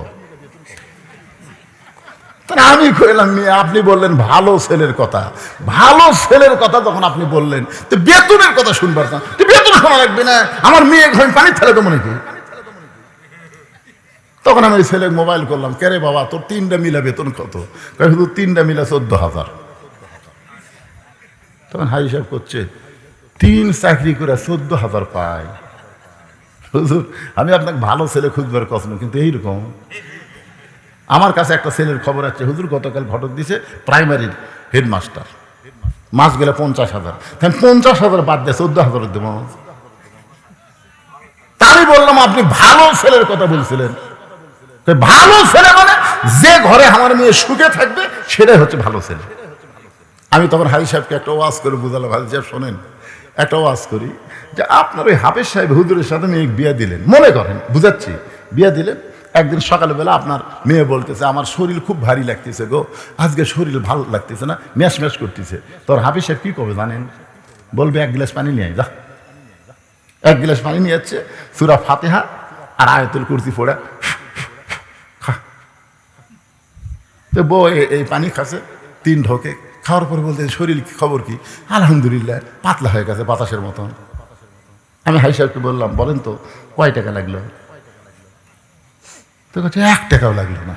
Speaker 1: তাহলে আমি কইলাম মেয়ে, আপনি বললেন ভালো ছেলের কথা, ভালো ছেলের কথা যখন আপনি বললেন, তো বেতনের কথা শুনবার না, তো বেতন শোনা লাগবে না? আমার মেয়ে ঘরে পানি ঠেলে তো মনে কি? তখন আমি ওই ছেলে মোবাইল করলাম, কে রে বাবা তোর 3টা মিলা বেতন কত? শুধু 3টা মিলা 14,000। তখন হাই হিসাব করছে, 3 চাকরি করে 14,000 পায়। হুজুর আমি আপনাকে ভালো ছেলে খুঁজবার কথা না, কিন্তু এইরকম আমার কাছে একটা ছেলের খবর আছে, হুজুর গতকাল ঘটক দিছে প্রাইমারির হেডমাস্টার, মাস গেলে 50,000, তাই 50,000 বাদ দিয়ে 14,000 দেব। আমি বললাম আপনি ভালো ছেলের কথা বলছিলেন, ভালো ছেলে মানে যে ঘরে আমার মেয়ে সুখে থাকবে সেটাই হচ্ছে ভালো ছেলে। আমি তখন হাজি সাহেবকে একটা ওয়াজ করে বুঝালাম, হাজি সাহেব শোনেন, একটা ওয়াজ করি যে আপনার ওই হাফেজ সাহেব হুজুরের সাথে মেয়ে বিয়া দিলেন, মনে করেন বুঝাচ্ছি, বিয়া দিলেন। একদিন সকালবেলা আপনার মেয়ে বলতেছে আমার শরীর খুব ভারী লাগতেছে গো, আজকে শরীর ভালো লাগতেছে না, ম্যাশ ম্যাশ করতেছে। তোর হাফেজ সাহেব কি করবে জানেন? বলবে 1 গ্লাস পানি নিয়ে যা। 1 গ্লাস পানি নিয়ে যাচ্ছে, সূরা ফাতিহা আর আয়াতুল কুরসি পড়ে খা। তো বউ এই পানি খাচ্ছে 3 ঢোকে, খাওয়ার পরে বলতে শরীর খবর কি? আলহামদুলিল্লাহ পাতলা হয়ে গেছে বাতাসের মতন। আমি হাই সাহেবকে বললাম বলেন তো কয় টাকা লাগলো? তো কাছে 1 টাকাও লাগলো না।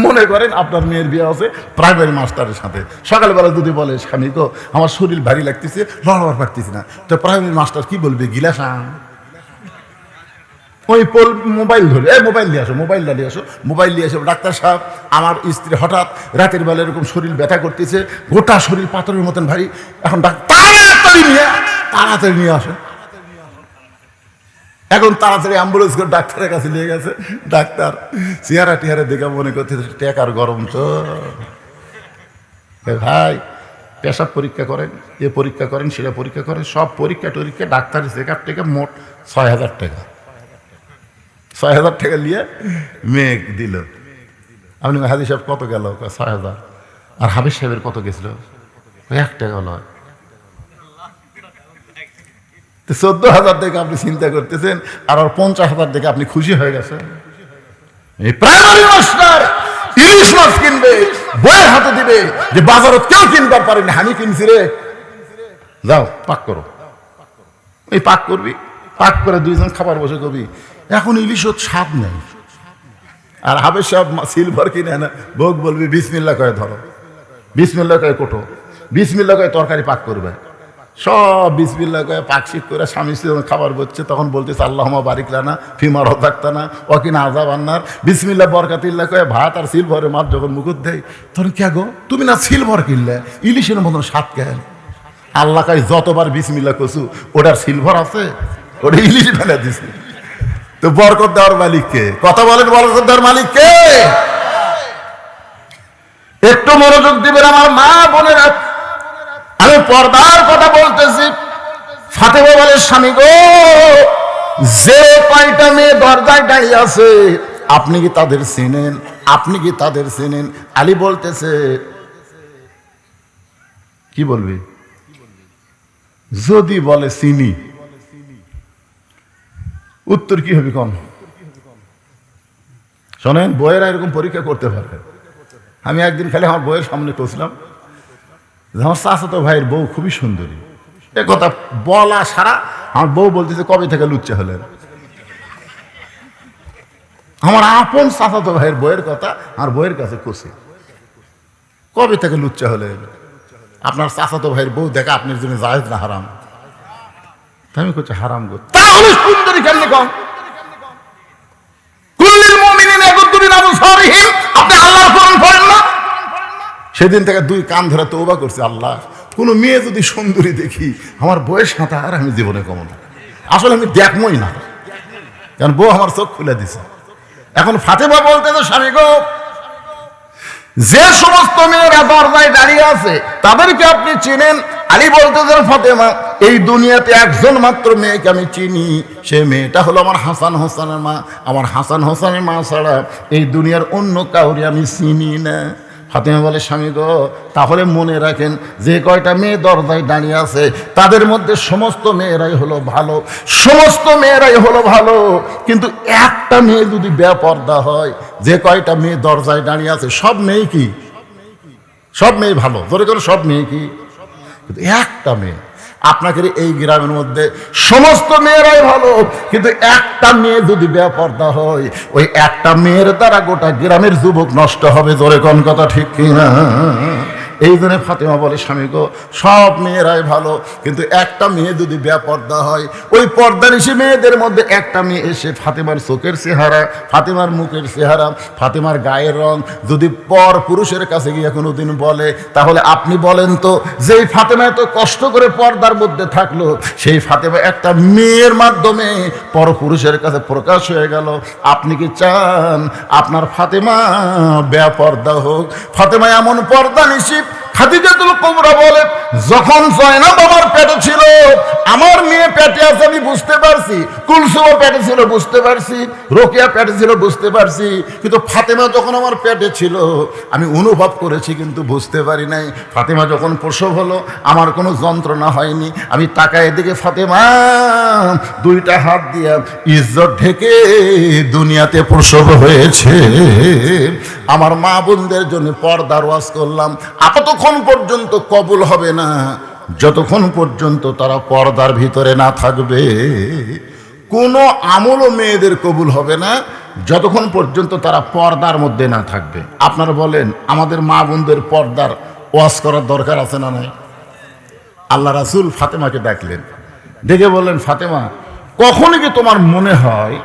Speaker 1: মনে করেন আপনার মেয়ের বিয়ে আছে প্রাইমারি মাস্টারের সাথে, সকালবেলা যদি বলে স্বামী তো আমার শরীর ভারী লাগতেছে, লড়বার পারতেছি না, তো প্রাইমারি মাস্টার কি বলবে? গিলাস আন। ওই মোবাইল ধরে মোবাইল নিয়ে আসো, মোবাইলটা নিয়ে আসো, মোবাইল নিয়ে আসো। ডাক্তার সাহেব আমার স্ত্রী হঠাৎ রাতের বেলা এরকম শরীর ব্যথা করতেছে, গোটা শরীর পাথরের মতন ভারী, এখন তাড়াতাড়ি নিয়ে আসো। এখন তাড়াতাড়ি অ্যাম্বুলেন্স করে ডাক্তারের কাছে নিয়ে গেছে। ডাক্তার চেহারা টেহারা দেখে মনে করতে টেকার গরম তো ভাই, পেশাব পরীক্ষা করেন, এ পরীক্ষা করেন, সেটা পরীক্ষা করেন, সব পরীক্ষা টরীক্ষা ডাক্তারের চেক আপ টেকে মোট 6,000 টাকা। 6,000 টাকা নিয়ে মেয়ে দিল। আপনি হাজি সাহেব কত গেল? 6,000। আর হাফেজ সাহেবের কত গেছিল? 1 টাকা নয়। 14,000 থেকে আপনি চিন্তা করতেছেন, আর 50,000 থেকে আপনি খুশি হয়ে গেছেন। এই প্রাইমারি মাস্টার ইলিশ মাছ কিনবে, বইয়ের হাতে দিবে যে বাজারত কেউ কিনবার পারেনি, আমি কিনছি রে, যাও পাক করো। এই পাক করবি, পাক করে 2 জন খাবার বসে করবি। এখন ইলিশত স্বাদ নেই। আর হাফেজ সাহেব সিলভার কিনে না, ভোগ বলবি বিসমিল্লাহ কয়ে ধরো, বিসমিল্লাহ কয়ে কোটো, বিসমিল্লাহ কয়ে তরকারি পাক করবে, সব বিসমিল্লাহ কয়ে পাক শিখ করে স্বামী যখন খাবার বলছে তখন বলতেছে আল্লাহুম্মা বারিক লানা ফিমা রাযাকতানা ওয়া কিনা আযাবান্নার। বিসমিল্লাহ বরকাতিল্লাহ কয়ে ভাত আর সিলভারের মাছ যখন মুখত দেয় তখন কে গো তুমি না সিলভার কিনলে, ইলিশের মতন স্বাদ কেন? আল্লাহ কাই যতবার বিসমিল্লাহ কসু ওটার সিলভার আছে, ওটা ইলিশ ফেলে দিছে। তো বরকত দেওয়ার মালিককে, কথা বলেন বরকত দেওয়ার মালিককে। একটু মনোযোগ দিবেন আমার মা বোনেরা, আমি পর্দার কথা বলতেছি। ফাতেমা বলে স্বামী গো, যে 5টা মেয়ে দরজায় দাঁড়িয়ে আছে আপনি কি তাদের চেনেন? আপনি কি তাদের চেনেন? আলী বলতেছে কি বলবি? যদি বলে চিনি, উত্তর কি হবে কম? শোনেন, বইয়েরা এরকম পরীক্ষা করতে পারে। আমি একদিন খালি আমার বইয়ের সামনে বসলাম, আমার চাচাতো ভাইয়ের বউ খুবই সুন্দরী, এ কথা বলা সারা আমার বউ বলতেছে কবে থেকে লুচ্চা হলেন? আমার আপন চাচাতো ভাইয়ের বইয়ের কথা আমার বইয়ের কাছে কষি, কবে থেকে লুচ্চা হলেন? আপনার চাচাতো ভাইয়ের বউ দেখা আপনার জন্য জায়েজ না হারাম? আমি করছি হারাম গো। তাহলে সুন্দরী কেমনে কম? কুল্লিল মুমিনিনা ইয়াগুদ্দু আবসারিহিম, আপনি আল্লাহর কোরআন পড়েন না? সেদিন থেকে 2 কান ধরে তওবা করছি, আল্লাহ কোন মেয়ে যদি সুন্দরী দেখি আমার বয়স সাথে আর আমি জীবনে কম না, আসলে আমি দেখবই না, কারণ বউ আমার চোখ খুলে দিছে। এখন ফাতেমা বলতেছে স্বামী গো, যে সমস্ত মেয়েরা দরজায় দাঁড়িয়ে আছে তাদেরকে আপনি চিনেন? আলী বলতেছেন ফাতেমা, এই দুনিয়াতে একজন মাত্র মেয়েকে আমি চিনি, সে মেয়েটা হলো আমার হাসান হোসেনের মা। আমার হাসান হোসেনের মা ছাড়া এই দুনিয়ার অন্য কাউরে আমি চিনি না। ফাতেমা বলে স্বামী গো, তাহলে মনে রাখেন যে কয়টা মেয়ে দরজায় দাঁড়িয়ে আছে তাদের মধ্যে সমস্ত মেয়েরাই হলো ভালো, সমস্ত মেয়েরাই হলো ভালো, কিন্তু একটা মেয়ে যদি বেপর্দা হয়, যে কয়টা মেয়ে দরজায় দাঁড়িয়ে আছে সব মেয়ে কি? সব মেয়ে ভালো, ধরে করে সব মেয়ে কি? কিন্তু একটা মেয়ে, আপনাকে এই গ্রামের মধ্যে সমস্ত মেয়েরাই ভালো, কিন্তু একটা মেয়ে যদি বেপর্দা হয়, ওই একটা মেয়ের দ্বারা গোটা গ্রামের যুবক নষ্ট হবে। জোরে কোন কথা ঠিক কিনা? এই জন্য ফাতেমা বলে, স্বামী গো, সব মেয়েরাই ভালো, কিন্তু একটা মেয়ে যদি বেপর্দা হয়, ওই পর্দানিশী মেয়েদের মধ্যে একটা মেয়ে এসে ফাতেমার চোখের চেহারা, ফাতেমার মুখের চেহারা, ফাতেমার গায়ের রং যদি পর পুরুষের কাছে গিয়ে কোনোদিন বলে, তাহলে আপনি বলেন তো, যেই ফাতেমা এত কষ্ট করে পর্দার মধ্যে থাকলো, সেই ফাতেমা একটা মেয়ের মাধ্যমে পর পুরুষের কাছে প্রকাশ হয়ে গেল, আপনি কি চান আপনার ফাতেমা বেপর্দা হোক? ফাতেমা এমন পর্দানিশী, খাদিজাতুল কুবরা বলে, যখন জয়নাব আমার পেটে ছিল, আমার মেয়ে পেটে আছে আমি বুঝতে পারছি, কুলসুম পেটে ছিল বুঝতে পারছি, রোকেয়া পেটে ছিল বুঝতে পারছি, কিন্তু ফাতেমা যখন আমার পেটে ছিল আমি অনুভব করেছি কিন্তু বুঝতে পারি নাই। ফাতেমা যখন প্রসব হলো আমার কোনো যন্ত্রণা হয়নি, আমি তাকায় দিকে ফাতেমা দুইটা হাত দিয়া ইজ্জত ঢেকে দুনিয়াতে প্রসব হয়েছে। আমার মা বোনদের জন্য পর্দার ওয়াজ করলাম, ততক্ষণ পর্যন্ত কবুল হবে না যতক্ষণ পর্যন্ত তারা পর্দার ভিতরে না থাকবে। কোনো আমলও মেয়েদের কবুল হবে না যতক্ষণ পর্যন্ত তারা পর্দার মধ্যে না থাকবে। আপনারা বলেন, আমাদের মা বোনদের পর্দার ওয়াজ করার দরকার আছে না নাই? আল্লাহ রাসূল ফাতেমাকে ডাকলেন, ডেকে বললেন, ফাতেমা, কখনো কি তোমার মনে হয়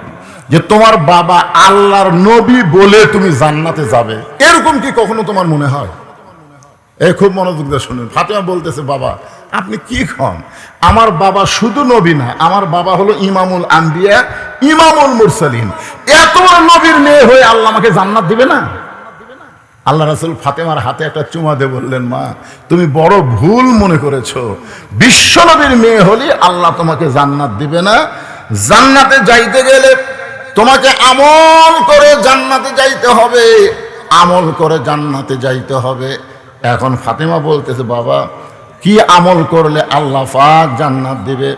Speaker 1: যে তোমার বাবা আল্লাহর নবী বলে তুমি জান্নাতে যাবে? এরকম কি কখনো তোমার মনে হয়? খুব মনোযোগ দিয়ে শুনুন। ফাতেমা বলতেছে, বাবা আপনি কি খান? আমার বাবা শুধু নবী না, আমার বাবা হলো ইমামুল আম্বিয়া, ইমামুল মুরসালিন। এত বড় নবীর মেয়ে হয়ে আল্লাহ আমাকে জান্নাত দিবে না? আল্লাহ রাসূল ফাতেমার হাতে একটা চুমা দিয়ে বললেন, মা তুমি বড় ভুল মনে করেছো, বিশ্ব নবীর মেয়ে হলে আল্লাহ তোমাকে জান্নাত দিবে না। জান্নাতে যাইতে গেলে তোমাকে আমল করে জান্নাতে যাইতে হবে, আমল করে জান্নাতে যাইতে হবে। এখন ফাতেমা বলতেছে, বাবা কি আমল করলে আল্লাহ পাক জান্নাত দিবে?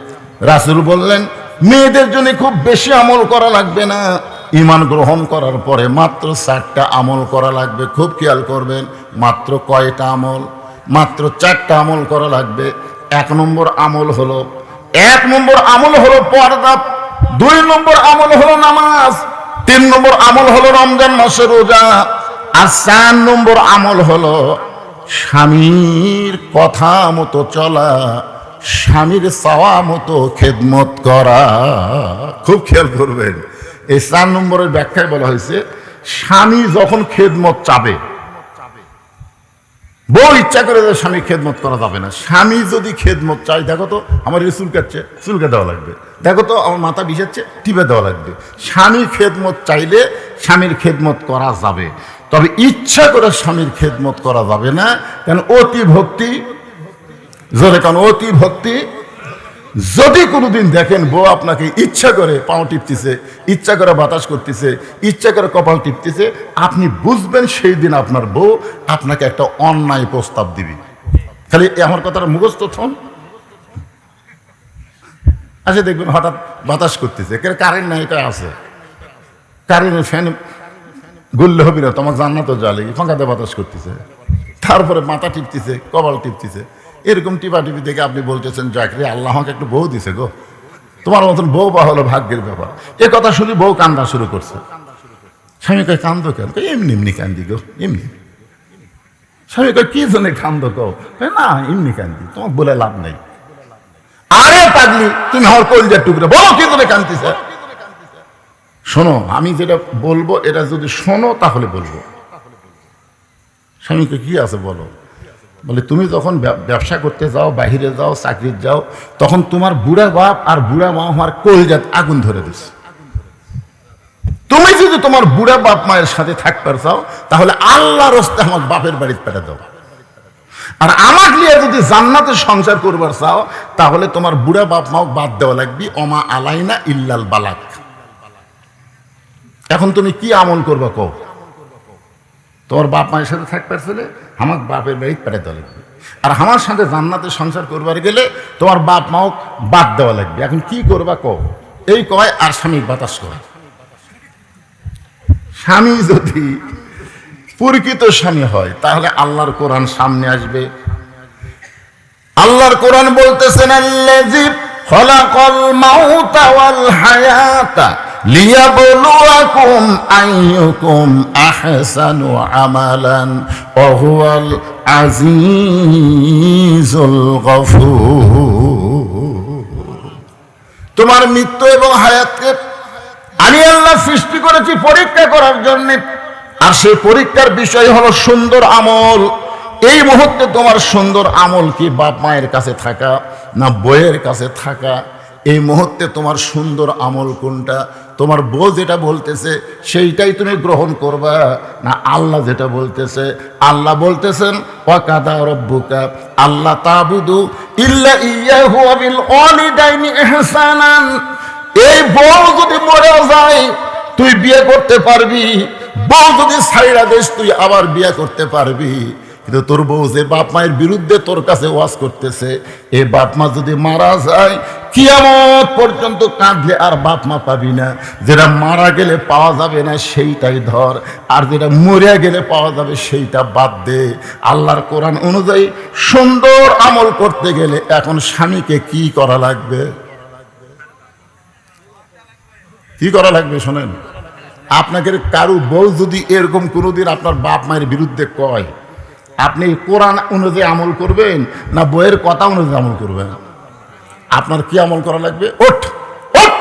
Speaker 1: রাসূল বললেন, মেয়েদের জন্য খুব বেশি আমল করা লাগবে না, ঈমান গ্রহণ করার পরে মাত্র 4টা আমল করা লাগবে। খুব খেয়াল করবেন, মাত্র কয়টা আমল? মাত্র 4টা আমল করা লাগবে। 1 নম্বর আমল হলো পর্দা, 2 নম্বর আমল হলো নামাজ, 3 নম্বর আমল হলো রমজান মাসের রোজা, আর 4 নম্বর আমল হলো স্বামীর কথা মতো চলা, স্বামীর চাওয়া মতো খেদমত করা। খুব খেয়াল করবেন, এই 4 নম্বরের ব্যাখ্যায় বলা হয়েছে, স্বামী যখন খেদমত চাবে, বউ ইচ্ছা করে স্বামী খেদমত করা যাবে না। স্বামী যদি খেদমত চাই, দেখো তো আমার চুল কাটছে, চুলকে দেওয়া লাগবে, দেখো তো আমার মাথা বিষাচ্ছে, টিপে দেওয়া লাগবে। স্বামী খেদমত চাইলে স্বামীর খেদমত করা যাবে, তবে ইচ্ছা করে স্বামীর খেদমত করা যাবে না। কেন? অতি ভক্তি, জোরে কারণ অতি ভক্তি। যদি কোনোদিন দেখেন বউ আপনাকে ইচ্ছা করে পাও টিপতেছে, ইচ্ছা করে বাতাস করতেছে, ইচ্ছা করে কপাল টিপতেছে, আপনি বুঝবেন সেই দিন আপনার বউ আপনাকে একটা অন্যায় প্রস্তাব দিবে। খালি আমার কথাটা মুখস্থ থন। আচ্ছা দেখবেন হঠাৎ বাতাস করতেছে, কারেন্ট নাই, এটা আছে, কারেন্টের ফ্যান গুললে হবি না, তোমার জান্নাতও জ্বালে, ফাঁকাতে বাতাস করতেছে, তারপরে মাথা টিপতেছে, কপাল টিপতেছে, এরকম টিপা টিপি দেখে আপনি বলতেছেন, যাক রে আল্লাহ আমাকে একটু বউ দিছে গো, তোমার মতন বউ বা হলো ভাগ্যের ব্যাপার। এ কথা শুনে বউ কান্দা শুরু করছে। স্বামী কয়, কান্দো কেন? এমনি এমনি কান্দি গো, এমনি। স্বামী কয়, কি জন্য কান্দো গো? না এমনি কান্দি, তোমার বলে লাভ নেই। আরে পাগলি, তুমি আমার কলজার টুকরা, বলো কি জন্য কান্দিছে? শোনো, আমি যেটা বলবো এটা যদি শোনো তাহলে বলবো। স্বামীকে কি আছে বলো? বলে, তুমি যখন ব্যবসা করতে যাও, বাহিরে যাও, চাকরির যাও, তখন তোমার বুড়া বাপ আর বুড়া মা আমার কলজাত আগুন ধরে দিচ্ছে। তুমি যদি তোমার বুড়া বাপ মায়ের সাথে থাকতে চাও, তাহলে আল্লাহর রাস্তায় আমার বাপের বাড়িতে পেটে দাও। আর আমাকে নিয়ে যদি জান্নাতে সংসার করবার চাও, তাহলে তোমার বুড়া বাপ মাও বাদ দেওয়া লাগবে, অমা আলাইনা ইল্লাল বালাক। এখন তুমি কি আমল করবা কও? তোমার বাপ মায়ের সাথে থাকবার ছেলে আমাকে বাপের বাড়িতে পেটে দেওয়া লাগবে, আর আমার সাথে জান্নাতে সংসার করবার গেলে তোমার বাপ মাও বাদ দেওয়া লাগবে। এখন কি করবা কও? এই কয় আর স্বামী বাতাস করে। স্বামী যদি প্রকৃত স্বামী হয় তাহলে আল্লাহর কোরআন সামনে আসবে। আল্লাহর কোরআন বলতেছেন আল্লাযী খলাকাল মাউতা ওয়াল হায়াতা লিয়াবলুয়াকুম আইয়ুকুম আহসানু আমালান ওয়া হুয়াল আজিজুল গফুর। তোমার মৃত্যু এবং হায়াতকে আমি আল্লাহ সৃষ্টি করেছি পরীক্ষা করার জন্য, আর সেই পরীক্ষার বিষয় হলো সুন্দর আমল। এই মুহূর্তে তোমার সুন্দর আমল কি বাপ মায়ের কাছে থাকা না বইয়ের কাছে থাকা? এই মুহূর্তে তোমার সুন্দর আমল কোনটা? তোমার বউ যেটা বলতেছে সেইটাই তুমি গ্রহণ করবা না আল্লাহ যেটা বলতেছে? আল্লাহ বলতেছেন ওয়াকাদা রাব্বুকা আল্লা তা'বুদু ইল্লা ইয়্যাহু ওয়া বিল ওয়ালিদাইনি ইহসানান। এই বউ যদি মরে যায় তুই বিয়ে করতে পারবি, বউ যদি ছাইড়া দেশ তুই আবার বিয়ে করতে পারবি। কিন্তু তোর বউ যে বাপ মায়ের বিরুদ্ধে তোর কাছে ওয়াজ করতেছে, এই বাপ মা যদি মারা যায় কিয়ামত পর্যন্ত কাঁদলে আর বাপ মা পাবি না। যেটা মারা গেলে পাওয়া যাবে না সেইটাই ধর, আর যেটা মরে গেলে পাওয়া যাবে সেইটা বাদ দে। আল্লাহর কোরআন অনুযায়ী সুন্দর আমল করতে গেলে এখন স্বামীকে কি করা লাগবে? কি করা লাগবে শোনেন। আপনাকে কারু বউ যদি এরকম কোনোদিন আপনার বাপ মায়ের বিরুদ্ধে কয়, আপনি কোরআন অনুযায়ী আমল করবেন না বইয়ের কথা অনুযায়ী আমল করবেন? আপনার কি আমল করা লাগবে? ওঠ ওঠ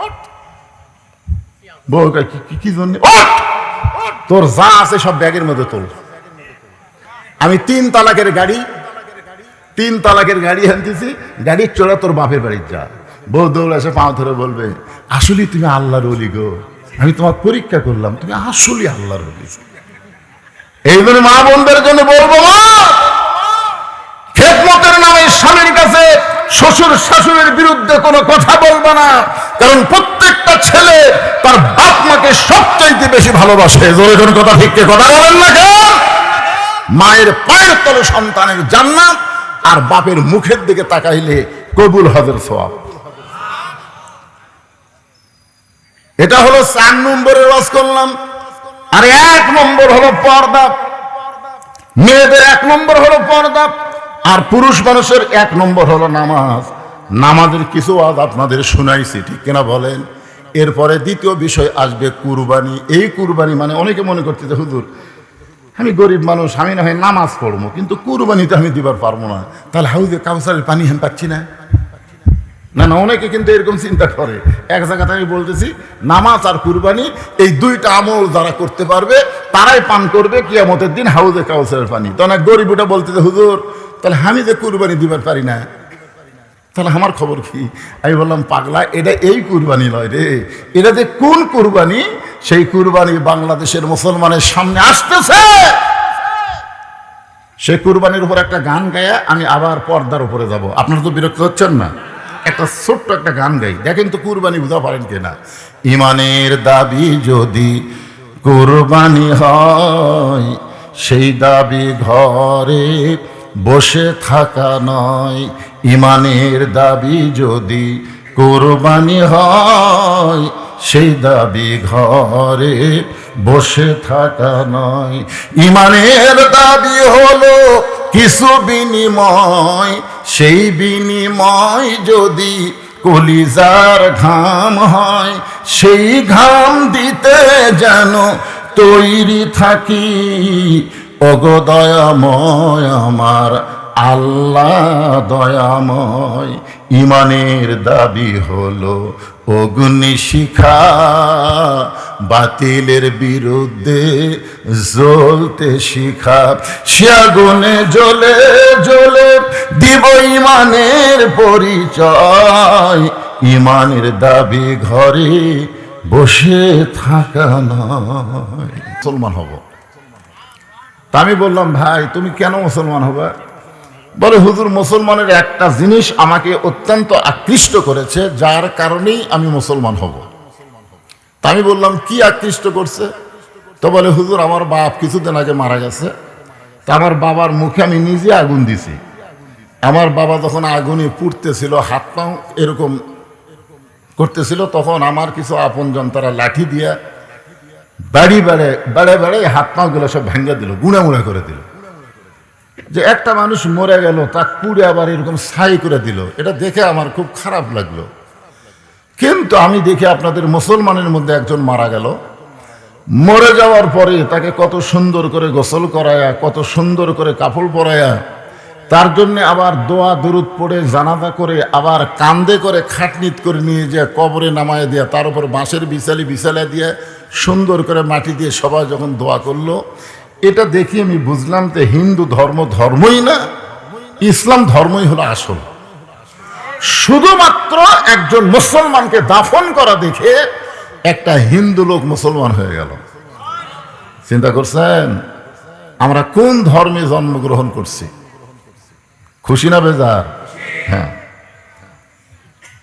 Speaker 1: ওঠ। বউ কি জন্য? তোর যা আছে সব ব্যাগের মধ্যে তোল। আমি 3 তালাকের গাড়ি আনতেছি, গাড়ির চড়া তোর বাপের বাড়ি যা। বউ দৌড়ে এসে পা ধরে বলবে আসলে তুমি আল্লাহর ওলি গো, আমি তোমার পরীক্ষা করলাম, তুমি আসলে আল্লাহর ওলি। এই জন্য মা বোনদের জন্য বলবো, মা খেদমতের নামে স্বামীর কাছে শ্বশুর শাশুড়ির বিরুদ্ধে কোনো কথা বলবে না, কারণ প্রত্যেকটা ছেলে তার বাপ মাকে সবচাইতে বেশি ভালোবাসে। জোরে কোন কথা ঠিক কথা বলেন না কেন? মায়ের পায়ের তলে সন্তানের জান্নাত, আর বাপের মুখের দিকে তাকাইলে কবুল হজের সওয়াব। এটা হলো 4 নম্বরের ওয়াজ করলাম। আর 1 নম্বর হলো পর্দা। মেয়েদের 1 নম্বর হলো পর্দা, আর পুরুষ মানুষের 1 নম্বর হলো নামাজ। নামাজের কিছু ওয়াজ আপনাদের শুনাইছি, ঠিক কিনা বলেন? এরপরে দ্বিতীয় বিষয় আসবে কুরবানি। এই কুরবানি মানে অনেকে মনে করছে যে হুজুর আমি গরিব মানুষ, আমি না হয় নামাজ পড়বো কিন্তু কুরবানিতে আমি দিবার পারবো না, তাহলে হাউজে কাউসারের পানি আমি পাচ্ছি না। না না, অনেকে কিন্তু এরকম চিন্তা করে। এক জায়গাতে আমি বলতেছি নামাজ আর কুরবানি এই 2টা আমল যারা করতে পারবে তারাই পান করবে কিয়ামতের দিন হাউজে কাউসারের পানি। তখন এক গরিব ওটা বলতেছে হুজুর তাহলে আমি যে কুরবানি দিবার পারি না, তাহলে আমার খবর কি? আমি বললাম পাগলা, এটা এই কুরবানি নয় রে, এটা যে কোন কুরবানি, সেই কুরবানি বাংলাদেশের মুসলমানের সামনে আসতেছে। সেই কুরবানির উপর একটা গান গায়া আমি আবার পর্দার উপরে যাব। আপনারা তো বিরক্ত হচ্ছেন না? একটা ছোট্ট একটা গান গাই, দেখেন তো কুরবানি বুঝা পারেন কিনা। ইমানের দাবি যদি কুরবানি হয়, সেই দাবি ঘরে বসে থাকা নয়। ইমানের দাবি যদি কুরবানি হয়, সেই দাবি ঘরে বসে থাকা নয়। ইমানের দাবি হলো কিছু বিনিময়, সেই বিনিময় যদি কলিজার ঘাম হয়, সেই ঘাম দিতে যেন তৈরি থাকি। ওগো দয়াময় আমার আল্লাহ দয়াময়। ইমানের দাবি হলো অগ্নিশিখা, বাতিলের বিরুদ্ধে জ্বলতে শিখা। সে আগুনে জ্বলে জ্বলে দিব ইমানের পরিচয়। ইমানের দাবি ঘরে বসে থাকা নয়। মুসলমান হব। তা আমি বললাম ভাই তুমি কেন মুসলমান হবে? বলে হুজুর মুসলমানের একটা জিনিস আমাকে অত্যন্ত আকৃষ্ট করেছে, যার কারণেই আমি মুসলমান হব। তা আমি বললাম কি আকৃষ্ট করছে? তো বলে হুজুর আমার বাপ কিছুদিন আগে মারা গেছে, তা আমার বাবার মুখে আমি নিজে আগুন দিছি। আমার বাবা যখন আগুনে পুড়তেছিল, হাত পা এরকম করতেছিল, তখন আমার কিছু আপনজন তারা লাঠি দিয়া বাড়ি বেড়ে বেড়ে বেড়ে হাত পা গুলো সব ভেঙে দিল, গুঁড়া গুঁড়া করে দিল। যে একটা মানুষ মরে গেল, তা পুড়ে আবার এরকম ছাই করে দিল, এটা দেখে আমার খুব খারাপ লাগলো। কিন্তু আমি দেখি আপনাদের মুসলমানের মধ্যে একজন মারা গেল, মরে যাওয়ার পরে তাকে কত সুন্দর করে গোসল করায়া, কত সুন্দর করে কাপড় পরায়া, তার জন্য আবার দোয়া দরুদ পড়ে জানাজা করে, আবার কান্দে করে খাটনিত করে নিয়ে যে কবরে নামায় দিয়া, তার উপর বাঁশের বিছালা দিয়ে সুন্দর করে মাটি দিয়ে সবাই যখন দোয়া করলো, এটা দেখি আমি বুঝলাম যে হিন্দু ধর্মই না, ইসলাম ধর্মই হলো আসল। শুধুমাত্র একজন মুসলমানকে দাফন করা দেখে একটা হিন্দু লোক মুসলমান হয়ে গেল। চিন্তা করছেন আমরা কোন ধর্মে জন্মগ্রহণ করছি? খুশি না বেজার? হ্যাঁ।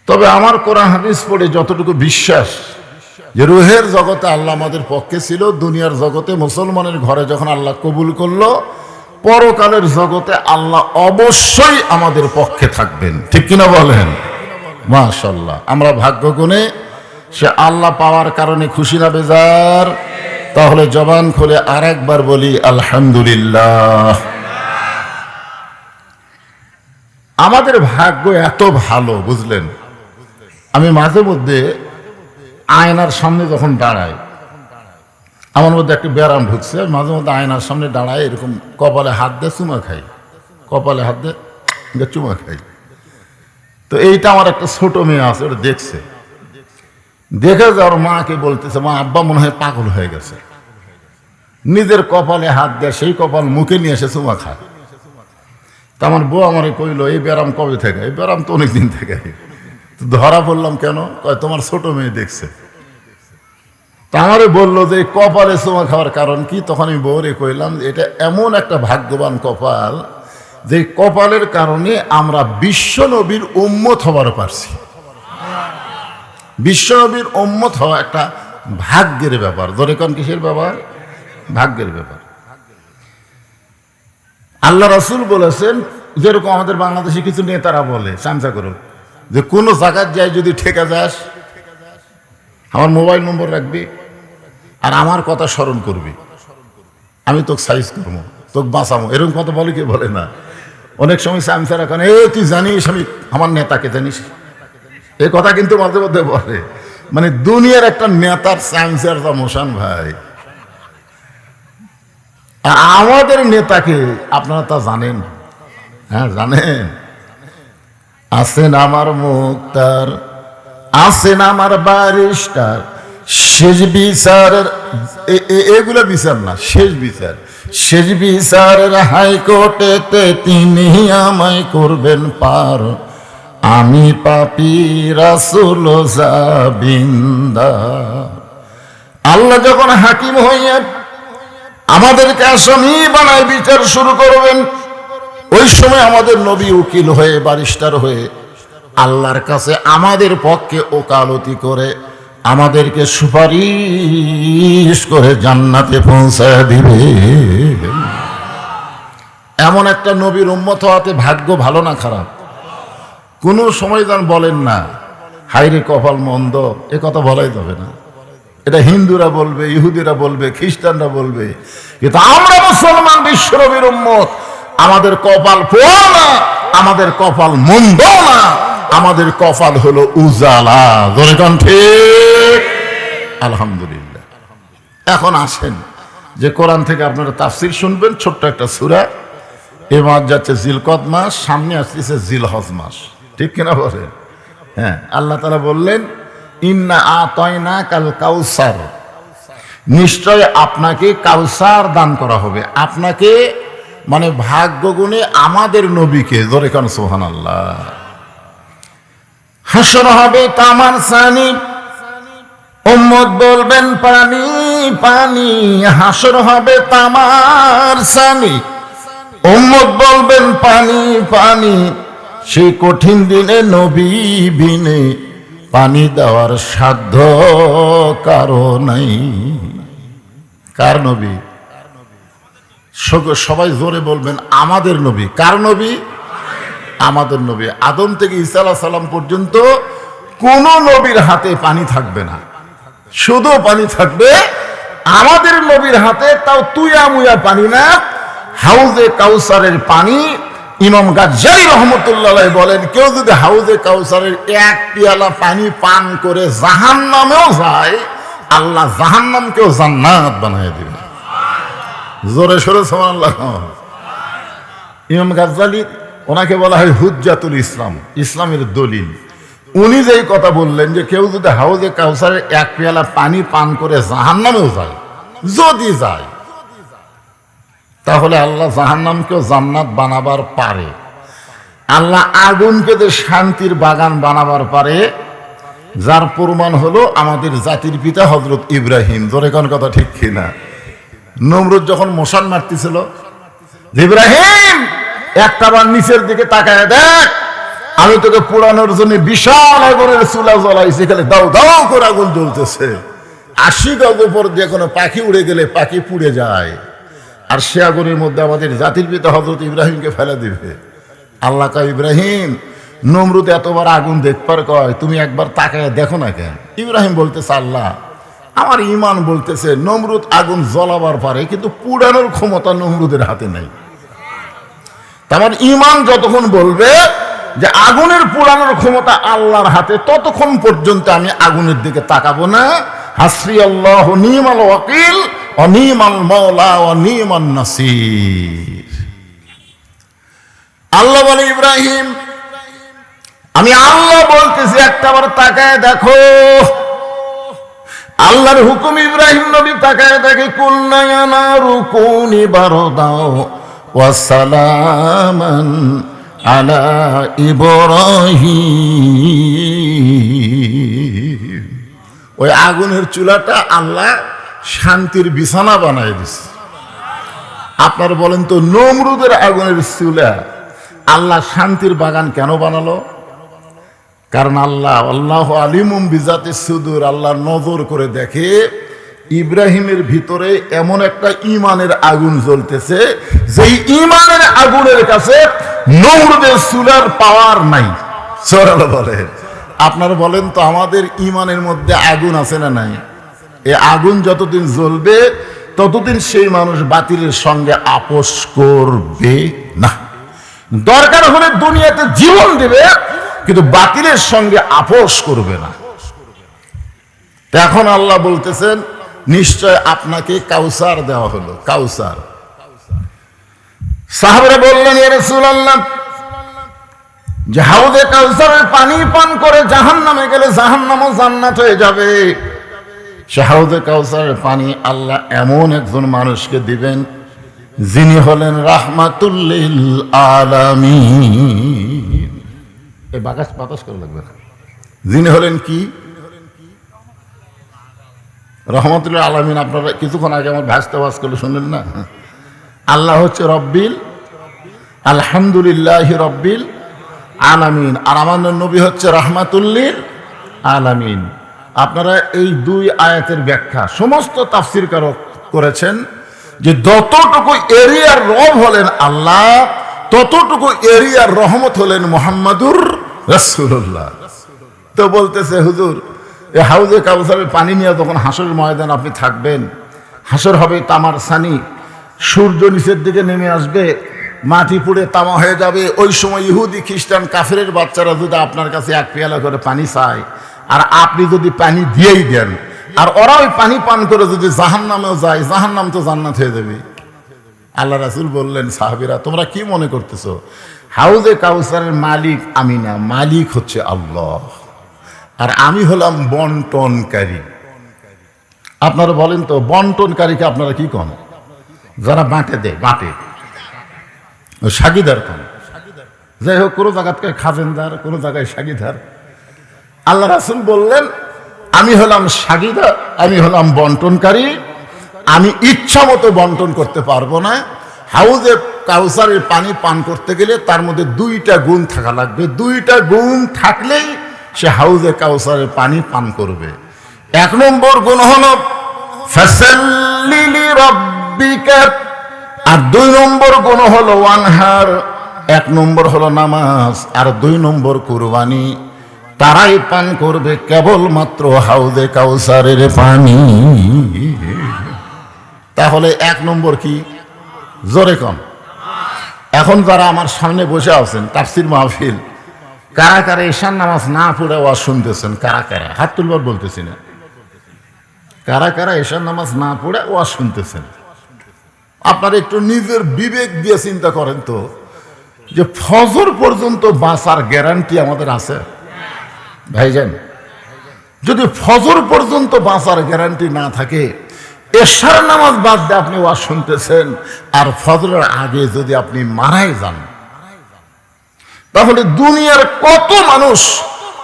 Speaker 1: তবে আমার কোরআন হাদিস পড়ে যতটুকু বিশ্বাস, যে রুহের জগতে আল্লাহ আমাদের পক্ষে ছিল, দুনিয়ার জগতে মুসলমানের ঘরে যখন আল্লাহ কবুল করলো, পরকালের জগতে আল্লাহ অবশ্যই আমাদের পক্ষে থাকবেন। ঠিক কিনা বলেন? মাশাআল্লাহ, আমরা ভাগ্য গুণে সে আল্লাহ পাওয়ার কারণে খুশি না বেজার? তাহলে জবান খুলে আর একবার বলি আলহামদুলিল্লাহ। আমাদের ভাগ্য এত ভালো, বুঝলেন? আমি মাঝে মধ্যে আয়নার সামনে যখন দাঁড়াই, আমার মধ্যে একটা ব্যারাম ঢুকছে, মাঝে মধ্যে আয়নার সামনে দাঁড়ায়, এরকম কপালে হাত দিয়ে চুমা খাই, কপালে হাত দিয়ে চুমা খাই। তো এইটা আমার একটা ছোট মেয়ে আছে, ওটা দেখছে, দেখে যাওয়ার মাকে বলতেছে, মা আব্বা মনে হয় পাগল হয়ে গেছে, নিজের কপালে হাত দেয়, সেই কপাল মুখে নিয়ে এসে চুমা খায়। তা আমার বউ আমারে কইলো, এই ব্যারাম কবে থেকে? এই ব্যারাম তো অনেকদিন থেকে। ধরা পড়লাম কেন? কয় তোমার ছোট মেয়ে দেখছে। তা আমারে বললো যে কপালে চুমা খাওয়ার কারণ কি? তখন আমি বউরে কইলাম, এটা এমন একটা ভাগ্যবান কপাল, যে কপালের কারণে আমরা বিশ্ব নবীর উম্মত হবার পারছি। বিশ্ব নবীর উম্মত হওয়া একটা ভাগ্যের ব্যাপার। ধরে কোন কিসের ব্যাপার? ভাগ্যের ব্যাপার। আল্লাহ রাসূল বলেছেন, যেরকম আমাদের বাংলাদেশে কিছু নেতারা বলে চামচা করো, যে কোনো জায়গায় যাই যদি ঠেকা যাস, আমার মোবাইল নম্বর রাখবি আর আমার কথা স্মরণ করবি, আমি তোকে সাইজ করবো, তোকে বাঁচাবো, এরকম কথা বলে কি? বলে না। অনেক সময় চামচারা কেন, এ তুই জানিস আমি আমার নেতাকে জানিস, এই কথা কিন্তু মাঝে মধ্যে বলে। মানে দুনিয়ার একটা নেতার চামচার যা মোশান ভাই। আমাদের নেতাকে আপনারা তা জানেন? হ্যাঁ জানেন। আছেন আমার মুক্তার, আছেন আমার ব্যারিস্টার, শেষ বিচারের, এগুলো বিচার না, শেষ বিচার, শেষ বিচারের হাইকোর্টেতে তিনি আমায় করবেন পার, আমি পাপী রাসূল জাবিন্দার। আল্লাহ যখন হাকিম হইয়া আমাদেরকে আসামি বানায় বিচার শুরু করবেন, ওই সময় আমাদের নবী উকিল হয়ে, ব্যারিস্টার হয়ে আল্লাহর কাছে আমাদের পক্ষে ওকালতি করে আমাদেরকে সুপারিশ করে জান্নাতে পৌঁছায় দিবে। এমন একটা নবীর উম্মত হওয়াতে ভাগ্য ভালো না খারাপ? কোনো সময় যেন বলেন না হায়রে কপাল মন্দ, এ কথা বলাই যাবে না। এটা হিন্দুরা বলবে, ইহুদিরা বলবে, খ্রিস্টানরা বলবে, কিন্তু আমরা মুসলমান বিশ্ব নবীর উম্মত, আমাদের কপাল পোড়া না, আমাদের কপাল মন্দ না, আমাদের কপাল হলো উজালা। ধরে কোন ঠিক? আলহামদুলিল্লাহ। এখন আসেন যে কোরআন থেকে আপনারা তাফসীর শুনবেন, ছোট্ট একটা সূরা। এই মাস যাচ্ছে জিলকদ মাস, সামনে আসতেছে জিলহজ মাস, ঠিক কিনা বলে? হ্যাঁ, আল্লাহ তাআলা বললেন, ইন্না আতাইনাকাল কাউসার, নিশ্চয় আপনাকে কাউসার দান করা হবে। আপনাকে মানে ভাগ্য গুণে আমাদের নবীকে। ধরে কেন? সুবহানাল্লাহ। হাসর হবে তামার সানি, উম্মত বলবেন পানি পানি। হাসর হবে তামার সানি, উম্মত বলবেন পানি পানি। সেই কঠিন দিনে নবী বিনে পানি দেওয়ার সাধ্য কারো নাই। কার নবী? সবাই জোরে বলবেন আমাদের নবী। কার নবী? আমাদের নবী। আদম থেকে ঈসা আলাইহিস সালাম পর্যন্ত কোন নবীর হাতে পানি থাকবে না, শুধু পানি থাকবে আমাদের নবীর হাতে তাও তুয়া মুয়া পানি না, হাউজে কাউসারের পানি। ইমাম গাজ্জালী রহমতুল্লাহ বলেন, কেউ যদি হাউজে কাউসারের এক পিয়ালা পানি পান করে জাহান্নামেও যায়, আল্লাহ জাহান্নামকেও জান্নাত বানিয়ে দিবে। জোরে সোরে সুবহানাল্লাহ। ইমাম গাজ্জালী, ওনাকে বলা হয় হুজ্জাতুল ইসলাম, ইসলামের দলিল। উনি যেই কথা বললেন যে কেউ যদি হাউজে কাউসারের এক পেয়ালা পানি পান করে জাহান্নামেও যায়, যদি যায়, তাহলে আল্লাহ জাহান্নামকেও জান্নাত বানাবার পারে। আল্লাহ আগুনকে যে শান্তির বাগান বানাবার পারে, যার প্রমাণ হলো আমাদের জাতির পিতা হযরত ইব্রাহিম। জোরে কোন কথা ঠিক কিনা? নমরুদ যখন মশাল মারতেছিল, ইব্রাহিম একটাবার নিচের দিকে তাকায় দেখ, আমি তোকে পোড়ানোর জন্য বিশাল আগুনের চুলা জ্বলাইছি, এখানে দাও দাও করে আগুন জ্বলতেছে। 80 গজ উপর দিয়ে কোনো পাখি উড়ে গেলে পাখি পুড়ে যায়, আর সে আগুনের মধ্যে আমাদের জাতির পিতা হযরত ইব্রাহিমকে ফেলে দিবে। আল্লাহ কয়, ইব্রাহিম নমরুদ এতবার আগুন দেখবার কয়, তুমি একবার তাকায় দেখো না কেন? ইব্রাহিম বলতেছে, আল্লাহ আমার ঈমান বলতেছে নমরুদ আগুন জ্বলাবার পারে, কিন্তু পুড়ানোর ক্ষমতা নমরুদের হাতে নাই। আমার ঈমান যতক্ষণ বলবে যে আগুনের পোড়ানোর ক্ষমতা আল্লাহর হাতে, ততক্ষণ পর্যন্ত আমি আগুনের দিকে তাকাবো না। হাসবি আল্লাহ নি'মাল ওয়াকিল ওয়া নি'মাল মাওলা ওয়া নি'মান নাসির। আল্লাহ বলে, ইব্রাহিম আমি আল্লাহ বলতেছি, একটাবার তাকায় দেখো। আল্লাহর হুকুম, ইব্রাহিম নবী তাকায় দেখে, কুলনা ইয়া নারু কুনি বারদাও ওয়া সালামান আলা ইব্রাহিম। ওই আগুনের চুলাটা আল্লাহ শান্তির বিছানা বানায় দিছে। আপনার বলেন তো, নমরুদের আগুনের চুলা আল্লাহ শান্তির বাগান কেন বানালো? কারণ আল্লাহ আলিমুম বিজাতিস সুদূর, আল্লাহ নজর করে দেখে ইব্রাহিমের ভিতরে এমন একটা ঈমানের আগুন জ্বলতেছে, যেই ঈমানের আগুনের কাছে নমরুদের চুলার পাওয়ার নাই। সরাল বলে, আপনারা বলেন তো, আমাদের ঈমানের মধ্যে আগুন আছে না নাই? এই আগুন যতদিন জ্বলবে ততদিন সেই মানুষ বাতিলের সঙ্গে আপোষ করবে না। দরকার হলে দুনিয়াতে জীবন দেবে, কিন্তু বাতিলের সঙ্গে আপোষ করবে না। এখন আল্লাহ বলতেছেন, নিশ্চয় আপনাকে কাউসার দেওয়া হলো। কাউসার। সাহাবারা বললেন, ইয়া রাসূলুল্লাহ, যে হাউজে কাউসারের পানি পান করে জাহান্নামে গেলে জাহান্নামও জান্নাত হয়ে যাবে। সে হাউজে কাউসারের পানি আল্লাহ এমন একজন মানুষকে দিবেন, যিনি হলেন রাহমাতুল লিল আলামিন। এই বাতাস করে লাগবে না। যিনি হলেন কি? রহমাতুল লিল আলামিন। আপনারা কিছুক্ষণ আগে আমার ভাসতে বাস করলে শুনলেন না? আল্লাহ হচ্ছে রব্বিল, আলহামদুলিল্লাহি রব্বিল আলামিন, আর আমাদের নবী হচ্ছে রাহমাতুল লিল আলামিন। আপনারা এই দুই আয়াতের ব্যাখ্যা সমস্ত তাফসীরকারক করেছেন যে যতটুকু এরিয়ার রব হলেন আল্লাহ, ততটুকু এরিয়ার রহমত হলেন মুহাম্মাদুর রাসূলুল্লাহ। তো বলতেছে, হুজুর এই হাউজে কাউসারের পানি নিয়ে যখন হাসরের ময়দান আপনি থাকবেন, হাসর হবে তামার সানি, সূর্য নিচের দিকে নেমে আসবে, মাটি পুড়ে তামা হয়ে যাবে। ওই সময় ইহুদি খ্রিস্টান কাফেরের বাচ্চারা যদি আপনার কাছে এক পেয়ালা করে পানি চায়, আর আপনি যদি পানি দিয়েই দেন, আর ওরা ওই পানি পান করে যদি জাহান্নামেও যায়, জাহান্নাম তো জান্নাত হয়ে যাবে। আল্লাহ রাসূল বললেন, সাহাবীরা তোমরা কি মনে করতেছো? হাউজে কাউসারের মালিক আমি না, মালিক হচ্ছে আল্লাহ, আর আমি হলাম বন্টনকারী। আপনারা বলেন তো, বন্টনকারীকে আপনারা কি কন? যারা বাঁটে দেয়, বাঁটে, সাগিদার কন। যাই হোক, কোনো জায়গায় খাজেনদার, কোনো জায়গায় সাগিদার। আল্লাহ রাসূল বললেন, আমি হলাম সাগিদার, আমি হলাম বন্টনকারী, আমি ইচ্ছা মতো বন্টন করতে পারবো না। হাউজে কাউসারের পানি পান করতে গেলে তার মধ্যে দুইটা গুণ থাকা লাগবে। দুইটা গুণ থাকলেই সে হাউজে কাউসারের পানি পান করবে। এক নম্বর গুণ হলো ফাসাল্লি লিরাব্বিকা, আর দুই নম্বর গুণ হলো ওয়ানহার। এক নম্বর হলো নামাজ, আর দুই নম্বর কুরবানি। তারাই পান করবে কেবলমাত্র হাউজে কাউসারের পানি। তাহলে 1 নম্বর কি? জোরে কম। এখন যারা আমার সামনে বসে আছেন তাফসীর মাহফিল, কারা কারা ঈশার নামাজ না পড়ে ওয়াজ শুনতেছেন? কারা কারা হাত তুলবার বলতেছি না, কারা কারা ঈশার নামাজ না পড়ে ওয়াজ শুনতেছেন? আপনারা একটু নিজের বিবেক দিয়ে চিন্তা করেন তো, যে ফজর পর্যন্ত বাঁচার গ্যারান্টি আমাদের আছে ভাইজান? যদি ফজর পর্যন্ত বাঁচার গ্যারান্টি না থাকে, এশার নামাজ বাদ দিয়ে আপনি ওয়াজ শুনতেছেন, আর ফজরের আগে যদি আপনি মারাই যান, তাহলে দুনিয়ার কত মানুষ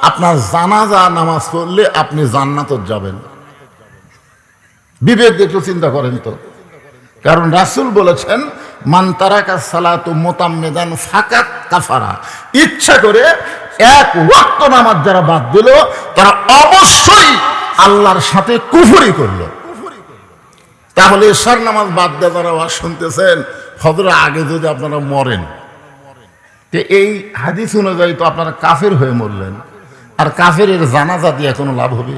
Speaker 1: আপনার জানাজা নামাজ পড়লে আপনি জান্নাতে যাবেন? বিবেক একটু চিন্তা করেন তো। কারণ রাসূল বলেছেন, মান তারাকা সালাতু মুতাম্মিদান ফাকাত কাফারা, ইচ্ছা করে 1 ওয়াক্ত নামাজ যারা বাদ দিল, তারা অবশ্যই আল্লাহর সাথে কুফরি করলো। তাহলে এশার নামাজ বাদ দিয়ে যারা ওয়াজ শুনতেছেন, ফজরের আগে যদি আপনারা মরেন, তো এই হাদিস অনুযায়ী তো আপনারা কাফের হয়ে মরলেন, আর কাফের জানাজা দিয়ে কোনো লাভ হবে?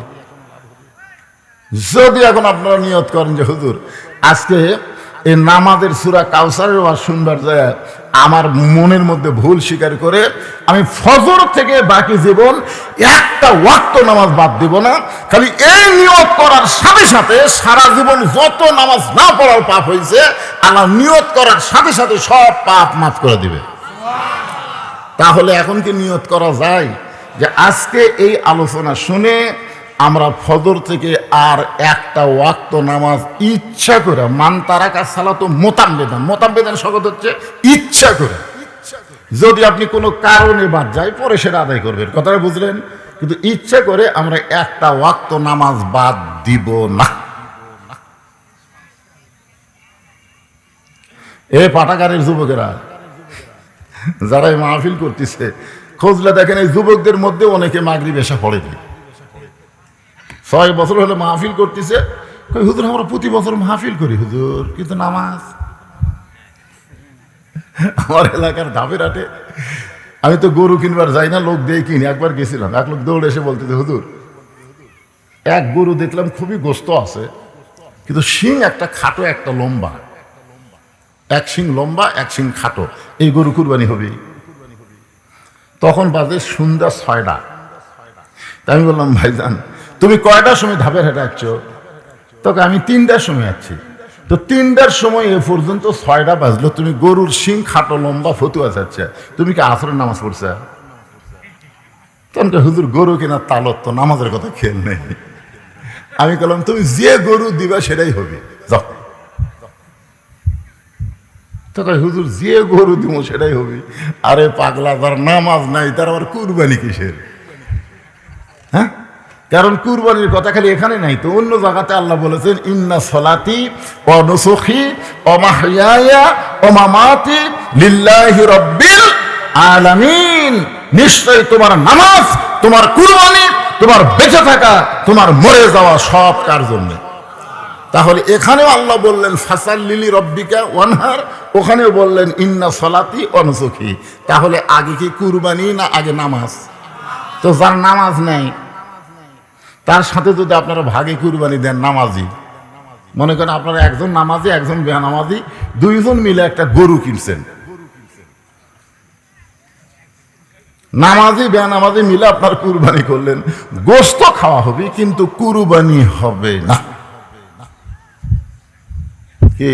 Speaker 1: যদি এখন আপনারা নিয়ত করেন যে হুজুর আজকে এই নামাজের সূরা কাউসারের ওয়াজ শুনবার যায় আমার মনের মধ্যে ভুল স্বীকার করে আমি ফজর থেকে বাকি জীবন একটা ওয়াক্ত নামাজ বাদ দিব না, খালি এই নিয়ত করার সাথে সাথে সারা জীবন যত নামাজ না পড়ার পাপ হয়েছে আল্লাহ নিয়ত করার সাথে সাথে সব পাপ মাফ করে দিবে। তাহলে এখন কি নিয়ত করা যায় যে আজকে এই আলোচনা শুনে আমরা ফজর থেকে আর একটা ওয়াক্ত নামাজ ইচ্ছা করে, মান তারাকা সালাতু মুতাম্মিদান, মুতাম্মিদান শব্দ হচ্ছে ইচ্ছা করে, যদি আপনি কোনো কারণে বাদ যায় পরে সেটা আদায় করবেন, কথাটা বুঝলেন? কিন্তু ইচ্ছা করে আমরা একটা ওয়াক্ত নামাজ বাদ দিব না। এ পাঠাগারের যুবকেরা যারা এই মাহফিল করতেছে, খোঁজলে দেখেন এই যুবকদের মধ্যে অনেকে মাগরিব এশা পড়েনি। 6 বছর হলে মাহফিল করতেছে, হুজুর আমরা প্রতি বছর মাহফিল করি হুজুর, কিন্তু নামাজ। আমার এলাকার ধাপের হাটে আমি তো গরু কিনবার যাই না, লোক দিয়ে কিনি। একবার গেছিলাম, এক লোক দৌড়ে এসে বলতেছে হুজুর এক গরু দেখলাম খুবই গোস্ত আছে, কিন্তু শিং একটা খাটো একটা লম্বা, এক শিং লম্বা এক শিং খাটো, এই গরু কুরবানি হবে। তখন বাজে সন্ধ্যা 6টা। তাই আমি বললাম ভাইজান তুমি কয়টার সময় ধাপের হাটে আসছো? তোকে আমি 3টার সময় আসছি। তো 3টার সময় এ পর্যন্ত 6টা বাজলো, তুমি গরুর শিং খাটো লম্বা ফতুয়া যাচ্ছে, তুমি কি আসরের নামাজ পড়ছে? তখন হুজুর গরু কেনার তালত তো নামাজের কথা খেয়াল নেই। আমি বললাম তুমি যে গরু দিবা সেটাই হবে, যাও। তো হুজুর যে গরু দিব সেটাই হবে। আরে পাগলা, তার নামাজ নাই তার আবার কুরবানি কিসের? হ্যাঁ, কারণ কুরবানির কথা খালি এখানে নাই তো, অন্য জায়গাতে আল্লাহ বলেছেন ইন্না সলাতি ওয়া নুসুখি ওয়া মাহইয়ায়া ওয়া মামাতি লিল্লাহি রাব্বিল আলামিন, নিশ্চয় তোমার নামাজ, তোমার কুরবানি, তোমার বেঁচে থাকা, তোমার মরে যাওয়া সব কার জন্য। তাহলে এখানেও আল্লাহ বললেন ফাসাল্লি রব্বিকা ওয়ানহার, ওখানেও বললেন ইন্না সলাতি ওয়া নুসুখি। তাহলে আগে কি কুরবানি না আগে নামাজ? তো যার নামাজ নেই তার সাথে যদি আপনারা ভাগে কুরবানি দেন, নামাজি মনে করেন আপনারা একজন নামাজি একজন বেনামাজি, 2 জন মিলে একটা গরু কিনছেন, নামাজি বেনামাজি মিলে আপনার কুরবানি করলেন, গোশত খাওয়া হবে কিন্তু কুরবানি হবে না। কি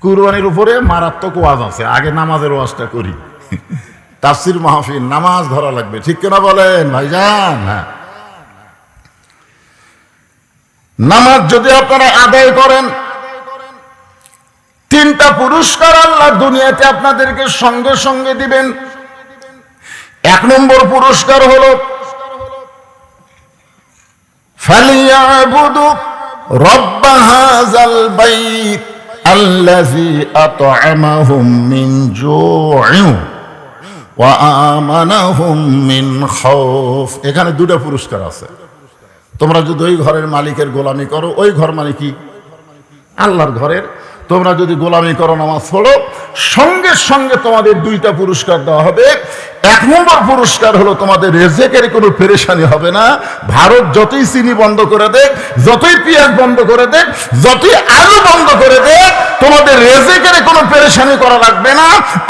Speaker 1: কুরবানির উপরে মারাত্মক ওয়াজ আছে, আগে নামাজের ওয়াজটা করি। তাফসীর মাহফিল, নামাজ ধরা লাগবে, ঠিক কিনা বলেন ভাইজান? হ্যাঁ, নামাজ যদি আপনারা আদায় করেন, 3টা পুরস্কার আল্লাহ দুনিয়াতে আপনাদেরকে সঙ্গে সঙ্গে দিবেন। 1 নম্বর পুরস্কার হলো ফালিয়াবুদু রব্ব হাযাল বাইত আল্লাযী আত'আমাহুম মিন জু'ইন ওয়া আমানাহুম মিন খাউফ। এখানে 2টা পুরস্কার আছে। তোমরা যদি ওই ঘরের মালিকের গোলামি করো, ওই ঘর মানে কি? আল্লাহর ঘরের। তোমরা যদি গোলামি করো, নামাজ পড়ো, সঙ্গে সঙ্গে তোমাদের দুইটা পুরস্কার দেওয়া হবে। এক নম্বর পুরস্কার হলো তোমাদের রেজেকের কোনো পেরেশানি হবে না। ভারত যতই চিনি বন্ধ করে দেখ, যতই পেঁয়াজ বন্ধ করে দেখ, যতই আলু বন্ধ করে দেখ, তোমাদের রেজেকের কোনো পেরেশানি করা লাগবে না।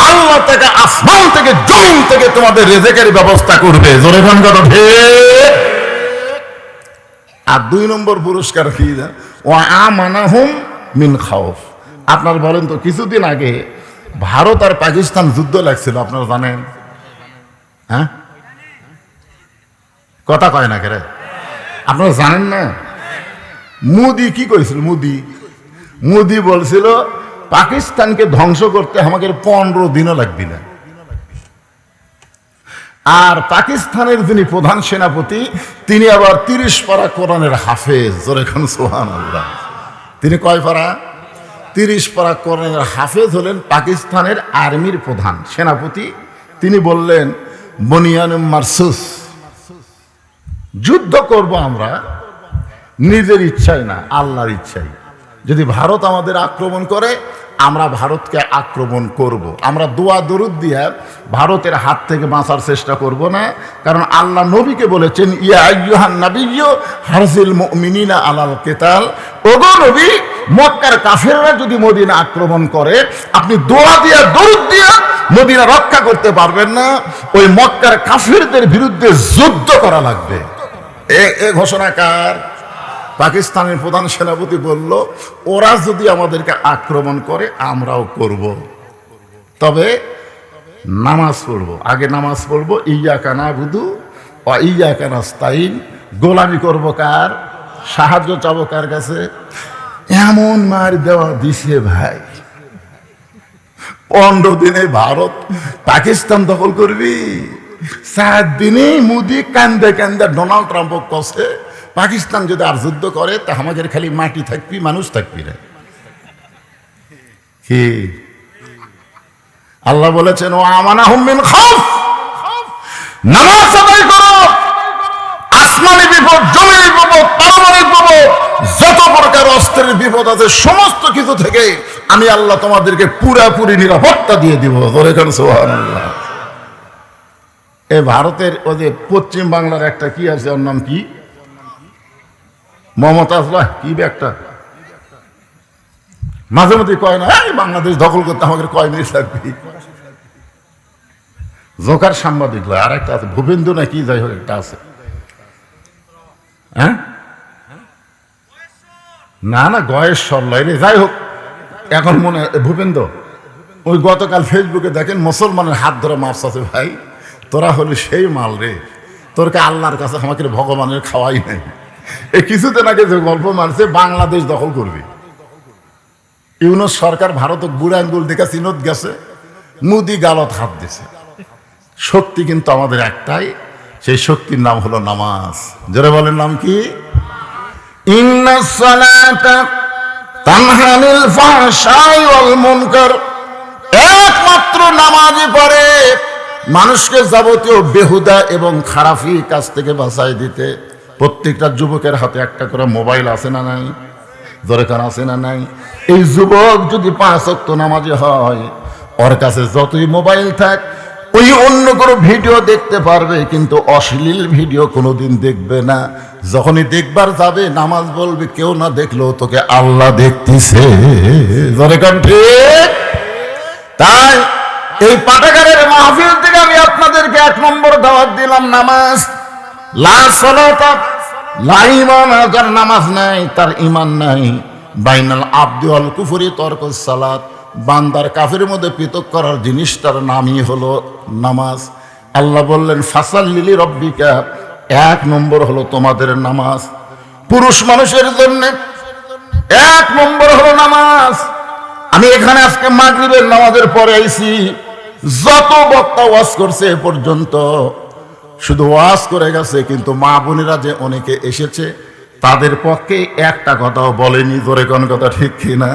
Speaker 1: আল্লাহ থেকে, আসমান থেকে, জমিন থেকে তোমাদের রেজেকের ব্যবস্থা করবে। জোরে কোন কথা ঠিক। আর দুই নম্বর পুরস্কার কি? ওয়া আমানাহুম মিন খাউফ। আপনার বলেন তো, কিছুদিন আগে ভারত আর পাকিস্তান যুদ্ধ লাগছিল, আপনারা জানেন? হ্যাঁ, কথা কয় না কেরে? আপনারা জানেন না? মোদি কি করেছিল? মোদি বলছিল পাকিস্তানকে ধ্বংস করতে আমাকে 15 দিনও লাগবে না। আর পাকিস্তানের যিনি প্রধান সেনাপতি, তিনি আবার 30 পারা কোরআনের হাফেজ। জোরে কোন সুবহানাল্লাহ। তিনি কয় পারা? 30 পারা কোরআনের হাফেজ হলেন পাকিস্তানের আর্মির প্রধান সেনাপতি। তিনি বললেন, বনিয়ানুম মারসুস, যুদ্ধ করব আমরা নিজের ইচ্ছায় না, আল্লাহর ইচ্ছায়। যদি ভারত আমাদের আক্রমণ করে, আমরা ভারতকে আক্রমণ করব। আমরা দোয়া দরুদ দিয়ে ভারতের হাত থেকে বাঁচার চেষ্টা করব না, কারণ আল্লাহ নবীকে বলেছেন, ইয়া আইয়ুহান নাবিয়্যু হারজিল মুমিনিনা আলাল কিতাল। ওগো নবী, মক্কার কাফেররা যদি মদিনা আক্রমণ করে, আপনি দোয়া দিয়ে দরুদ দিয়ে মদিনা রক্ষা করতে পারবেন না। ওই মক্কার কাফেরদের বিরুদ্ধে যুদ্ধ করা লাগবে। এ ঘোষণা কার? পাকিস্তানের প্রধান সেনাপতি বলল, ওরা যদি আমাদেরকে আক্রমণ করে আমরাও করব, তবে নামাজ পড়ব। আগে নামাজ পড়ব, ইয়্যাকা না'বুদু ওয়া ইয়্যাকা নাস্তাইন। গোলামি করব কার? সাহায্য চাবো কার কাছে? এমন মার দেওয়া দিছে ভাই, 15 দিনে ভারত পাকিস্তান দখল করবি। 4 দিনে মোদি কান্দে কান্দে ডোনাল্ড ট্রাম্প কষে, পাকিস্তান যদি আর যুদ্ধ করে তা আমাদের খালি মাটি থাকবি, মানুষ থাকবি না। কি আল্লাহ বলেছেন, ও আমানাহুম মিন খাউফ। নামাজ আদায় করো। আসমানি বিপদ, জমির বিপদ, পারমাণবিক বিপদ, যত প্রকার অস্ত্রের বিপদ আছে, সমস্ত কিছু থেকে আমি আল্লাহ তোমাদেরকে পুরাপুরি নিরাপত্তা দিয়ে দিব। ধরে কেন সুবহানাল্লাহ। এই ভারতের ওই যে পশ্চিম বাংলার একটা কি আছে, ওর নাম কি? মমতাজলা কি একটা মাঝে মধ্যে কয় না, বাংলাদেশ দখল করতে আমাদের কয় মিনিট লাগবে। জোকার সাংবাদিক। আর একটা আছে ভূপেন্দ্র না কি, যাই হোক একটা আছে। হ্যাঁ, না না, গয়েশ্বর লাইনে, যাই হোক। এখন মনে ভূপেন্দ্র, ওই গতকাল ফেসবুকে দেখেন মুসলমানের হাত ধরে মাছ আছে। ভাই, তোরা হলি সেই মাল রে, তোরকে আল্লাহর কাছে আমাকে ভগবানের খাওয়াই নাই। এই কিছুদিন আগে যে গল্প মারছে, বাংলাদেশ দখল করবি। ইউনূস সরকার ভারতক বুড়া আঙ্গুল দেখা চিনত গেছে, মোদি গালত হাত দিছে। শক্তি কিন্তু আমাদের একটাই, সেই শক্তির নাম হলো নামাজ। জোরে বলেন, নাম কি? ইন্নাস সালাতা তানহা আনিল ফাহশাই ওয়াল মুনকার। একমাত্র নামাজই পারে মানুষকে যাবতীয় বেহুদা এবং খারাপি কাজ থেকে বাঁচাই দিতে। প্রত্যেকটা যুবকের হাতে একটা করে মোবাইল আছে না নাই? দরকার আছে না নাই? এই যুবক যদি 5 ওয়াক্ত নামাজি হয়, ওর কাছে যতই মোবাইল থাক, ওই অন্য কোনো ভিডিও দেখতে পারবে, কিন্তু অশ্লীল ভিডিও কোনোদিন দেখবে না। যখনই দেখবার যাবে, নামাজ বলবে, কেউ না দেখলেও তোকে আল্লাহ দেখতেছে। দরকার ঠিক। তাই এই পাঠাগারের মাহফিল থেকে আমি আপনাদেরকে 1 নম্বর দাওয়াত দিলাম, নামাজ। লা সালাতা লা ঈমান, যার নামাজ নাই তার ঈমান নাই। বাইনাল আবদি ওয়াল কুফরি তরকুস সালাত। বান্দার কাফের মধ্যে পৃথক করার জিনিসটার নামই হলো নামাজ। আল্লাহ বললেন, ফাসাল্লি লিরাব্বিকা। 1 নম্বর হলো তোমাদের নামাজ। পুরুষ মানুষের জন্য 1 নম্বর হলো নামাজ। আমি এখানে আজকে মাগরিবের নামাজের পরে আইছি, যত বক্তা ওয়াজ করছে এ পর্যন্ত শুধু ওয়াজ করে গেছে, কিন্তু মা বোনেরা যে অনেকে এসেছে তাদের পক্ষে একটা কথাও বলেনি। ধরে কোন কথা ঠিক কিনা?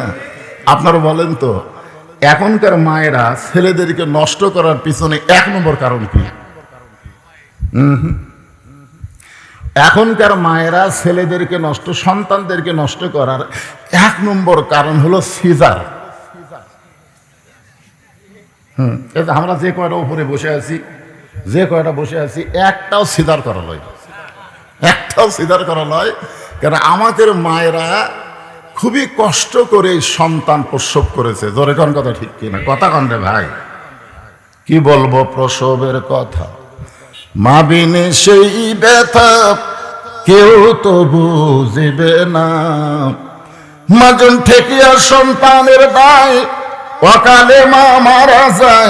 Speaker 1: আপনারা বলেন তো, এখনকার মায়েরা ছেলেদেরকে নষ্ট করার পিছনে 1 নম্বর কারণ কি? এখনকার মায়েরা ছেলেদেরকে নষ্ট, সন্তানদেরকে নষ্ট করার 1 নম্বর কারণ হলো সিজার। আমরা যে কয়টা উপরে বসে আছি, একটাও সিজার করা নয়, কারণ আমাদের মায়েরা খুবই কষ্ট করে সন্তান প্রসব করেছে। জোরে কোন কথা, ঠিক কিনা? কথা কন রে ভাই। কি বলবো প্রসবের কথা, মা বিনে সেই ব্যথা কেউ তো বুঝবে না। মাজন ঠেকিয়া সন্তানের দায়, অকালে মা মারা যায়।